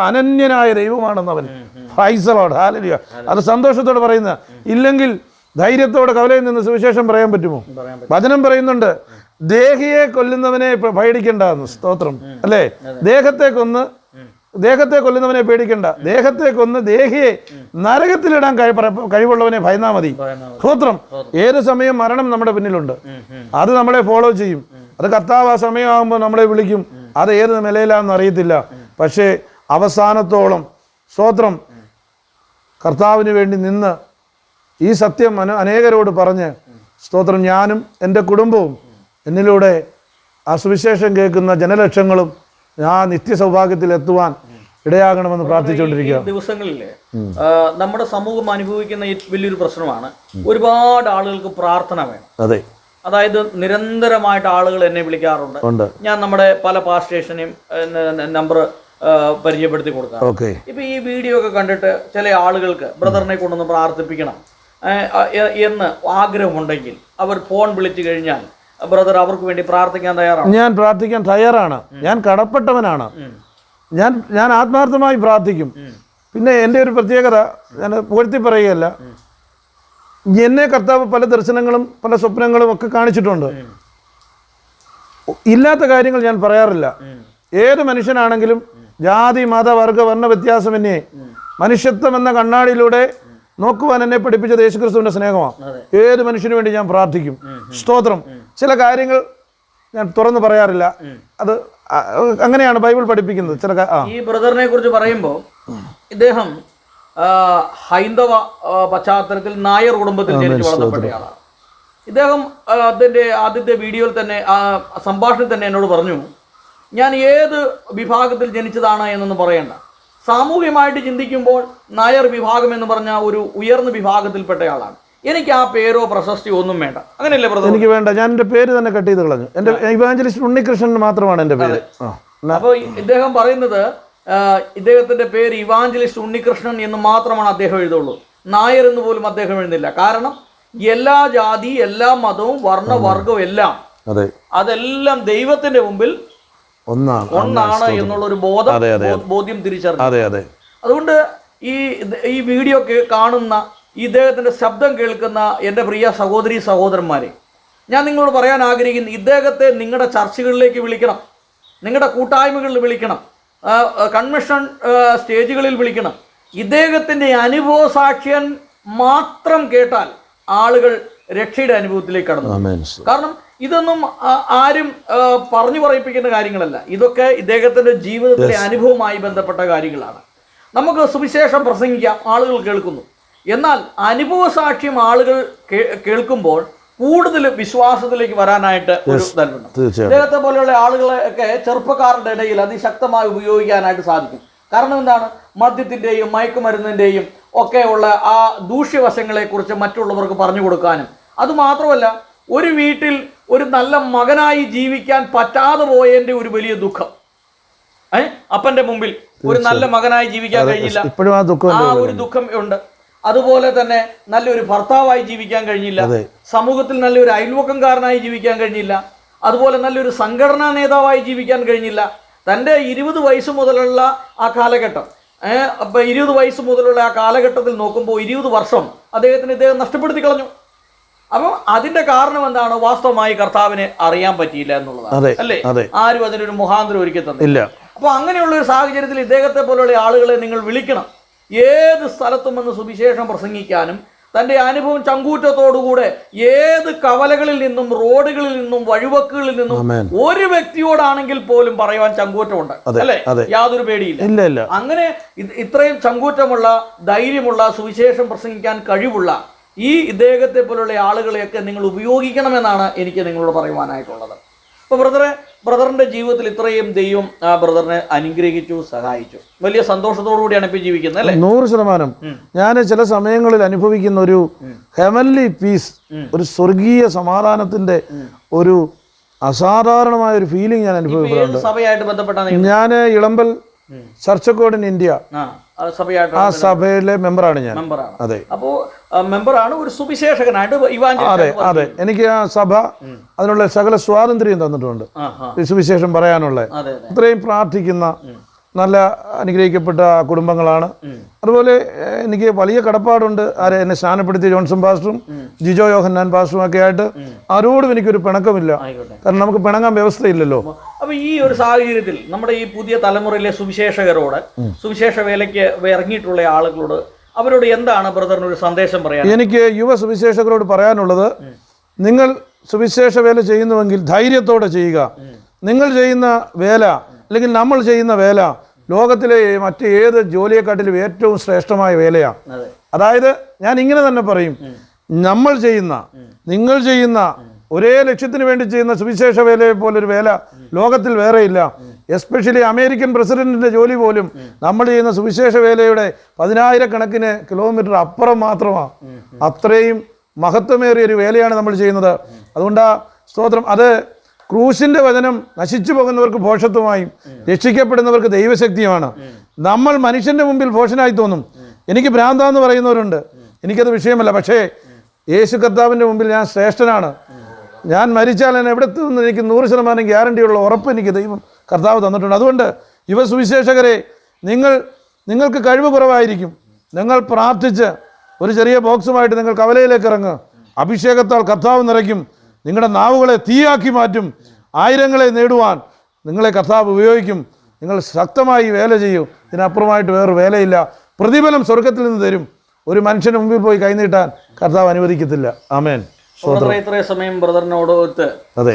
അനന്യനായ ദൈവമാണെന്നവൻ. Praise the lord, hallelujah. അത് സന്തോഷത്തോടെ പറയുന്ന. ഇല്ലെങ്കിൽ ധൈര്യത്തോടെ കവലയിൽ നിന്ന് സുവിശേഷം പറയാൻ പറ്റുമോ? വചനം പറയുന്നുണ്ട്, ദേഹിയെ കൊല്ലുന്നവനെ പേടിക്കണ്ടെന്ന്. സ്തോത്രം അല്ലേ? ദേഹത്തെ കൊല്ലുന്നവനെ പേടിക്കണ്ട, ദേഹത്തെ കൊന്ന് ദേഹിയെ നരകത്തിലിടാൻ കഴിവുള്ളവനെ ഭയന്നാ മതി. സ്തോത്രം. ഏത് സമയം മരണം നമ്മുടെ പിന്നിലുണ്ട്, അത് നമ്മളെ ഫോളോ ചെയ്യും. അത് കർത്താവ് ആ സമയമാകുമ്പോൾ നമ്മളെ വിളിക്കും. അത് ഏത് നിലയിലാണെന്ന് അറിയത്തില്ല. പക്ഷേ അവസാനത്തോളം സ്തോത്രം കർത്താവിന് വേണ്ടി നിന്ന് ഈ സത്യം അനേകരോട് പറഞ്ഞ് സ്തോത്രം ഞാനും എൻ്റെ കുടുംബവും എന്നിലൂടെ ആ സുവിശേഷം കേൾക്കുന്ന ജനലക്ഷങ്ങളും ആ നിത്യസൗഭാഗ്യത്തിൽ എത്തുവാൻ ഇടയാകണമെന്ന് പ്രാർത്ഥിച്ചുകൊണ്ടിരിക്കുക. ദിവസങ്ങളിലെ നമ്മുടെ സമൂഹം അനുഭവിക്കുന്ന വലിയൊരു പ്രശ്നമാണ്, ഒരുപാട് ആളുകൾക്ക് പ്രാർത്ഥന വേണം. അതെ, അതായത് നിരന്തരമായിട്ട് ആളുകൾ എന്നെ വിളിക്കാറുണ്ട്. ഞാൻ നമ്മുടെ പല പാസ് സ്റ്റേഷനെയും നമ്പർ പരിചയപ്പെടുത്തി കൊടുക്കാം. ഇപ്പൊ ഈ വീഡിയോ ഒക്കെ കണ്ടിട്ട് ചില ആളുകൾക്ക് ബ്രദറിനെ കൊണ്ടൊന്ന് പ്രാർത്ഥിപ്പിക്കണം എന്ന് ആഗ്രഹമുണ്ടെങ്കിൽ അവർ ഫോൺ വിളിച്ചു കഴിഞ്ഞാൽ ബ്രദർ അവർക്ക് വേണ്ടി പ്രാർത്ഥിക്കാൻ തയ്യാറാണ്. ഞാൻ പ്രാർത്ഥിക്കാൻ തയ്യാറാണ്. ഞാൻ കടപ്പെട്ടവനാണ്. ഞാൻ ആത്മാർത്ഥമായി പ്രാർത്ഥിക്കും. പിന്നെ എൻ്റെ ഒരു പ്രത്യേകത, ഞാൻ പുകഴ്ത്തി പറയുകയല്ല, എന്നെ കർത്താവ് പല ദർശനങ്ങളും പല സ്വപ്നങ്ങളും ഒക്കെ കാണിച്ചിട്ടുണ്ട്. ഇല്ലാത്ത കാര്യങ്ങൾ ഞാൻ പറയാറില്ല. ഏത് മനുഷ്യനാണെങ്കിലും ജാതി മത വർഗ വർണ്ണ വ്യത്യാസമെന്നേ മനുഷ്യത്വം എന്ന കണ്ണാടിയിലൂടെ നോക്കുവാൻ എന്നെ പഠിപ്പിച്ചത് യേശുക്രിസ്തുവിൻ്റെ സ്നേഹമാണ്. ഏത് മനുഷ്യന് വേണ്ടി ഞാൻ പ്രാർത്ഥിക്കും. സ്തോത്രം. ചില കാര്യങ്ങൾ ഞാൻ തുറന്നു പറയാറില്ല. അത് അങ്ങനെയാണ് ബൈബിൾ പഠിപ്പിക്കുന്നത്. ഈ ബ്രദറിനെ കുറിച്ച് പറയുമ്പോൾ ഇദ്ദേഹം ഹൈന്ദവ പശ്ചാത്തലത്തിൽ നായർ കുടുംബത്തിൽ ജനിച്ചു വളർന്നപ്പെട്ടയാളാണ്. ഇദ്ദേഹം അതിൻ്റെ ആദ്യത്തെ വീഡിയോയിൽ തന്നെ സംഭാഷണത്തിൽ തന്നെ എന്നോട് പറഞ്ഞു, ഞാൻ ഏത് വിഭാഗത്തിൽ ജനിച്ചതാണ് എന്നൊന്നും പറയണ്ട, സാമൂഹ്യമായിട്ട് ചിന്തിക്കുമ്പോൾ നായർ വിഭാഗം എന്ന് പറഞ്ഞ ഒരു ഉയർന്ന വിഭാഗത്തിൽപ്പെട്ടയാളാണ്, എനിക്ക് ആ പേരോ പ്രശസ്തിയോ ഒന്നും വേണ്ട. അങ്ങനെയല്ലേ ബ്രദർ? എനിക്ക് വേണ്ട. ഞാൻ എൻ്റെ പേര് തന്നെ കട്ട് ചെയ്ത് കളഞ്ഞു. എൻ്റെ ഇവാഞ്ചലിസ്റ്റ് ഉണ്ണികൃഷ്ണൻ മാത്രമാണ് എൻ്റെ പേര്. അപ്പോൾ ഇദ്ദേഹം പറയുന്നത് ഇദ്ദേഹത്തിന്റെ പേര് ഇവാഞ്ചലിസ്റ്റ് ഉണ്ണികൃഷ്ണൻ എന്ന് മാത്രമാണ് അദ്ദേഹം എഴുതുള്ളൂ. നായർ എന്ന് പോലും അദ്ദേഹം എഴുതുന്നില്ല. കാരണം എല്ലാ ജാതി, എല്ലാ മതവും, വർണ്ണവർഗവും എല്ലാം അതെല്ലാം ദൈവത്തിന്റെ മുമ്പിൽ ഒന്നാണ് എന്നുള്ള ഒരു ബോധ്യം തിരിച്ചറിഞ്ഞു. അതുകൊണ്ട് ഈ വീഡിയോ കാണുന്ന ഇദ്ദേഹത്തിന്റെ ശബ്ദം കേൾക്കുന്ന എൻ്റെ പ്രിയ സഹോദരി സഹോദരന്മാരെ, ഞാൻ നിങ്ങളോട് പറയാൻ ആഗ്രഹിക്കുന്നു, ഇദ്ദേഹത്തെ നിങ്ങളുടെ ചർച്ചകളിലേക്ക് വിളിക്കണം, നിങ്ങളുടെ കൂട്ടായ്മകളിൽ വിളിക്കണം, കൺവെൻഷൻ സ്റ്റേജുകളിൽ വിളിക്കണം. ഇദ്ദേഹത്തിന്റെ അനുഭവ സാക്ഷ്യം മാത്രം കേട്ടാൽ ആളുകൾ രക്ഷയുടെ അനുഭവത്തിലേക്ക് കടന്നു. കാരണം ഇതൊന്നും ആരും പറഞ്ഞു പറയിപ്പിക്കുന്ന കാര്യങ്ങളല്ല. ഇതൊക്കെ ഇദ്ദേഹത്തിന്റെ ജീവിതത്തിലെ അനുഭവവുമായി ബന്ധപ്പെട്ട കാര്യങ്ങളാണ്. നമുക്ക് സുവിശേഷം പ്രസംഗിക്കാം, ആളുകൾ കേൾക്കുന്നു. എന്നാൽ അനുഭവ സാക്ഷ്യം ആളുകൾ കേൾക്കുമ്പോൾ കൂടുതൽ വിശ്വാസത്തിലേക്ക് വരാനായിട്ട് ഒരു ഇതുണ്ട്. ഇദ്ദേഹത്തെ പോലെയുള്ള ആളുകളെയൊക്കെ ചെറുപ്പക്കാരുടെ ഇടയിൽ അതിശക്തമായി ഉപയോഗിക്കാനായിട്ട് സാധിക്കും. കാരണം എന്താണ്? മദ്യത്തിൻ്റെയും മയക്കുമരുന്നിൻ്റെയും ഒക്കെ ഉള്ള ആ ദൂഷ്യവശങ്ങളെക്കുറിച്ച് മറ്റുള്ളവർക്ക് പറഞ്ഞു കൊടുക്കാനും, അതുമാത്രമല്ല ഒരു വീട്ടിൽ ഒരു നല്ല മകനായി ജീവിക്കാൻ പറ്റാതെ പോയതിൻ്റെ ഒരു വലിയ ദുഃഖം, അപ്പൻ്റെ മുമ്പിൽ ഒരു നല്ല മകനായി ജീവിക്കാൻ കഴിഞ്ഞില്ല, ആ ഒരു ദുഃഖം ഉണ്ട്. അതുപോലെ തന്നെ നല്ലൊരു ഭർത്താവായി ജീവിക്കാൻ കഴിഞ്ഞില്ല, സമൂഹത്തിൽ നല്ലൊരു അയൽവക്കംകാരനായി ജീവിക്കാൻ കഴിഞ്ഞില്ല, അതുപോലെ നല്ലൊരു സംഘടനാ നേതാവായി ജീവിക്കാൻ കഴിഞ്ഞില്ല. തൻ്റെ 20 വയസ്സ് മുതലുള്ള ആ കാലഘട്ടം, 20 വയസ്സ് മുതലുള്ള ആ കാലഘട്ടത്തിൽ നോക്കുമ്പോൾ 20 വർഷം ഇദ്ദേഹം നഷ്ടപ്പെടുത്തി കളഞ്ഞു. അപ്പം അതിന്റെ കാരണം എന്താണ്? വാസ്തവമായി കർത്താവിനെ അറിയാൻ പറ്റിയില്ല എന്നുള്ളതാണ്, അല്ലേ? ആരും അതിനൊരു മുഖാന്തരം ഒരുക്കി തന്നില്ല. അപ്പൊ അങ്ങനെയുള്ള ഒരു സാഹചര്യത്തിൽ ഇദ്ദേഹത്തെ പോലുള്ള ആളുകളെ നിങ്ങൾ വിളിക്കണം. ഏത് സ്ഥലത്തും വന്ന് സുവിശേഷം പ്രസംഗിക്കാനും തൻ്റെ അനുഭവം ചങ്കൂറ്റത്തോടുകൂടെ ഏത് കവലകളിൽ നിന്നും റോഡുകളിൽ നിന്നും വഴിവക്കുകളിൽ നിന്നും ഒരു വ്യക്തിയോടാണെങ്കിൽ പോലും പറയുവാൻ ചങ്കൂറ്റമുണ്ട്, അല്ലേ? യാതൊരു പേടിയില്ല. അങ്ങനെ ഇത്രയും ചങ്കൂറ്റമുള്ള, ധൈര്യമുള്ള, സുവിശേഷം പ്രസംഗിക്കാൻ കഴിവുള്ള ഈ ഇദ്ദേഹത്തെ പോലുള്ള ആളുകളെയൊക്കെ നിങ്ങൾ ഉപയോഗിക്കണമെന്നാണ് എനിക്ക് നിങ്ങളോട് പറയുവാനായിട്ടുള്ളത്. അപ്പോൾ ബ്രദറിന്റെ ജീവിതത്തിൽ ഇത്രയും ദൈവം ആ ബ്രദറിനെ അനുഗ്രഹിച്ചു, സഹായിച്ചു. വലിയ സന്തോഷത്തോടു കൂടിയാണ് ഇപ്പം ജീവിക്കുന്നത്, അല്ലേ? 100%. ഞാൻ ചില സമയങ്ങളിൽ അനുഭവിക്കുന്ന ഒരു ഹെവൻലി പീസ്, ഒരു സ്വർഗീയ സമാധാനത്തിന്റെ ഒരു അസാധാരണമായ ഒരു ഫീലിംഗ് ഞാൻ അനുഭവപ്പെടുന്നുണ്ട്. സഭയായിട്ട് ബന്ധപ്പെട്ടാണ് ഞാൻ Elampal church of God in India ആ സഭയിലെ മെമ്പറാണ് ഞാൻ. അതെ. അപ്പോ മെമ്പറാണ്, ഒരു സുവിശേഷകനായിട്ട്. അതെ. എനിക്ക് ആ സഭ അതിനുള്ള സകല സ്വാതന്ത്ര്യം തന്നിട്ടുണ്ട്, സുവിശേഷം പറയാനുള്ള. ഇത്രയും പ്രാർത്ഥിക്കുന്ന നല്ല അനുഗ്രഹിക്കപ്പെട്ട കുടുംബങ്ങളാണ്. അതുപോലെ എനിക്ക് വലിയ കടപ്പാടുണ്ട്. എന്നെ സ്നാനപ്പെടുത്തിയ ജോൺസൺ പാസ്റ്ററും ജിജോ യോഹന്നാൻ പാസ്റ്ററും ഒക്കെ ആയിട്ട് ആരോടും എനിക്കൊരു പിണക്കമില്ല. കാരണം നമുക്ക് പിണങ്ങാൻ വ്യവസ്ഥയില്ലല്ലോ. അപ്പൊ ഈ ഒരു സാഹചര്യത്തിൽ നമ്മുടെ ഈ പുതിയ തലമുറയിലെ സുവിശേഷകരോട്, സുവിശേഷ വേലയ്ക്ക് ഇറങ്ങിയിട്ടുള്ള ആളുകളോട്, അവരോട് എന്താണ് ബ്രദറിന് ഒരു സന്ദേശം പറയാൻ? എനിക്ക് യുവ സുവിശേഷകരോട് പറയാനുള്ളത്, നിങ്ങൾ സുവിശേഷ വേല ചെയ്യുന്നുവെങ്കിൽ ധൈര്യത്തോടെ ചെയ്യുക. നിങ്ങൾ ചെയ്യുന്ന വേല അല്ലെങ്കിൽ നമ്മൾ ചെയ്യുന്ന വേല ലോകത്തിലെ മറ്റ് ഏത് ജോലിയെക്കാട്ടിലും ഏറ്റവും ശ്രേഷ്ഠമായ വേലയാണ്. അതായത് ഞാൻ ഇങ്ങനെ തന്നെ പറയും, നമ്മൾ ചെയ്യുന്ന, നിങ്ങൾ ചെയ്യുന്ന, ഒരേ ലക്ഷ്യത്തിന് വേണ്ടി ചെയ്യുന്ന സുവിശേഷ വേലയെ പോലൊരു വേല ലോകത്തിൽ വേറെയില്ല. എസ്പെഷ്യലി അമേരിക്കൻ പ്രസിഡന്റിന്റെ ജോലി പോലും നമ്മൾ ചെയ്യുന്ന സുവിശേഷ വേലയുടെ 10,000 കിലോമീറ്റർ അപ്പുറം മാത്രമാണ്. അത്രയും മഹത്വമേറിയ ഒരു വേലയാണ് നമ്മൾ ചെയ്യുന്നത്. അതുകൊണ്ടാ സ്തോത്രം. അത് ക്രൂശിന്റെ വചനം നശിച്ചു പോകുന്നവർക്ക് ഭോഷത്വമായും രക്ഷിക്കപ്പെടുന്നവർക്ക് ദൈവശക്തിയുമാണ്. നമ്മൾ മനുഷ്യന്റെ മുമ്പിൽ ഭോഷനായി തോന്നും. എനിക്ക് ഭ്രാന്താന്ന് പറയുന്നവരുണ്ട്, എനിക്കത് വിഷയമല്ല. പക്ഷേ യേശു കർത്താവിൻ്റെ മുമ്പിൽ ഞാൻ ശ്രേഷ്ഠനാണ്. ഞാൻ മരിച്ചാൽ ഞാൻ എവിടെ എത്തുമെന്ന് എനിക്ക് 100% ഗ്യാരണ്ടിയുള്ള ഉറപ്പ് എനിക്ക് ദൈവം കർത്താവ് തന്നിട്ടുണ്ട്. അതുകൊണ്ട് യുവ സുവിശേഷകരെ, നിങ്ങൾക്ക് കഴിവ് കുറവായിരിക്കും. നിങ്ങൾ പ്രാർത്ഥിച്ച് ഒരു ചെറിയ ബോക്സുമായിട്ട് നിങ്ങൾ കവലയിലേക്ക് ഇറങ്ങുക. അഭിഷേകത്താൽ കർത്താവ് നിറയ്ക്കും. നിങ്ങളുടെ നാവുകളെ തീയാക്കി മാറ്റും. ആയിരങ്ങളെ നേടുവാൻ നിങ്ങളെ കർത്താവ് ഉപയോഗിക്കും. നിങ്ങൾ ശക്തമായി വേല ചെയ്യൂ. ഇതിനപ്പുറമായിട്ട് വേറൊരു വേലയില്ല. പ്രതിഫലം സ്വർഗത്തിൽ നിന്ന് തരും. ഒരു മനുഷ്യന് മുമ്പിൽ പോയി കൈനീട്ടാൻ കർത്താവ് അനുവദിക്കത്തില്ല. ആമേൻ. ഇത്രയും സമയം ബ്രദറിനോട്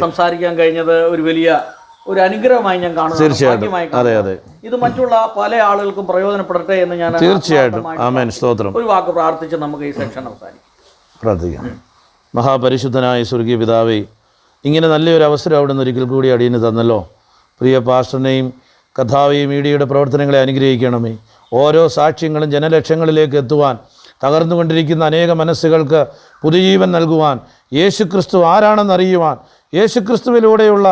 സംസാരിക്കാൻ കഴിഞ്ഞത് ഒരു അനുഗ്രഹമായി ഞാൻ കാണുന്നു. തീർച്ചയായിട്ടും. അതെ. ഇത് മറ്റുള്ള പല ആളുകൾക്കും പ്രയോജനപ്പെടട്ടെ എന്ന് ഞാൻ തീർച്ചയായിട്ടും. ആമേൻ. സ്തോത്രം. ഒരു വാക്ക് പ്രാർത്ഥിച്ച് നമുക്ക് ഈ സെക്ഷൻ അവസാനിക്കാം. പ്രാർത്ഥിക്കാം. മഹാപരിശുദ്ധനായ സ്വർഗീയ പിതാവേ, ഇങ്ങനെ നല്ലൊരു അവസരം അവിടെ നിന്ന് ഒരിക്കൽ കൂടി അടിയന് തന്നല്ലോ. പ്രിയ പാസ്റ്ററിനെയും കഥാവെയും മീഡിയയുടെ പ്രവർത്തനങ്ങളെ അനുഗ്രഹിക്കണമേ. ഓരോ സാക്ഷ്യങ്ങളും ജനലക്ഷങ്ങളിലേക്ക് എത്തുവാൻ, തകർന്നുകൊണ്ടിരിക്കുന്ന അനേക മനസ്സുകൾക്ക് പുതുജീവൻ നൽകുവാൻ, യേശുക്രിസ്തു ആരാണെന്നറിയുവാൻ, യേശുക്രിസ്തുവിലൂടെയുള്ള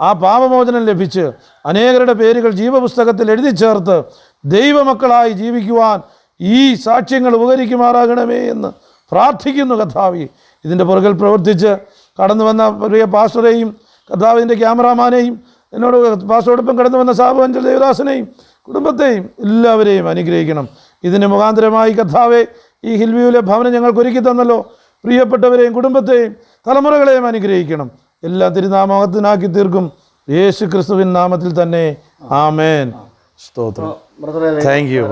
ആ പാപമോചനം ലഭിച്ച് അനേകരുടെ പേരുകൾ ജീവപുസ്തകത്തിൽ എഴുതി ചേർത്ത് ദൈവമക്കളായി ജീവിക്കുവാൻ ഈ സാക്ഷ്യങ്ങൾ ഉപകരിക്കുമാറാകണമേ എന്ന് പ്രാർത്ഥിക്കുന്നു. കർത്താവേ, ഇതിൻ്റെ പുറകിൽ പ്രവർത്തിച്ച് കടന്നു വന്ന പ്രിയ പാസ്റ്ററേയും കർത്താവിൻ്റെ ക്യാമറാമാനെയും എന്നോട് പാസ്റ്ററോടൊപ്പം കടന്നു വന്ന സാബു അഞ്ചൽ ദേവദാസനെയും കുടുംബത്തെയും എല്ലാവരെയും അനുഗ്രഹിക്കണം. ഇതിന് മുഖാന്തരമായി കർത്താവെ ഈ ഹിൽവ്യൂവിലെ ഭവനം ഞങ്ങൾക്ക് ഒരുക്കി തന്നല്ലോ. പ്രിയപ്പെട്ടവരെയും കുടുംബത്തെയും തലമുറകളെയും അനുഗ്രഹിക്കണം. എല്ലാം തിരുനാമത്തിനാക്കി തീർക്കും. യേശു ക്രിസ്തുവിൻ നാമത്തിൽ തന്നെ. ആമേൻ. സ്തോത്രം. Thank you.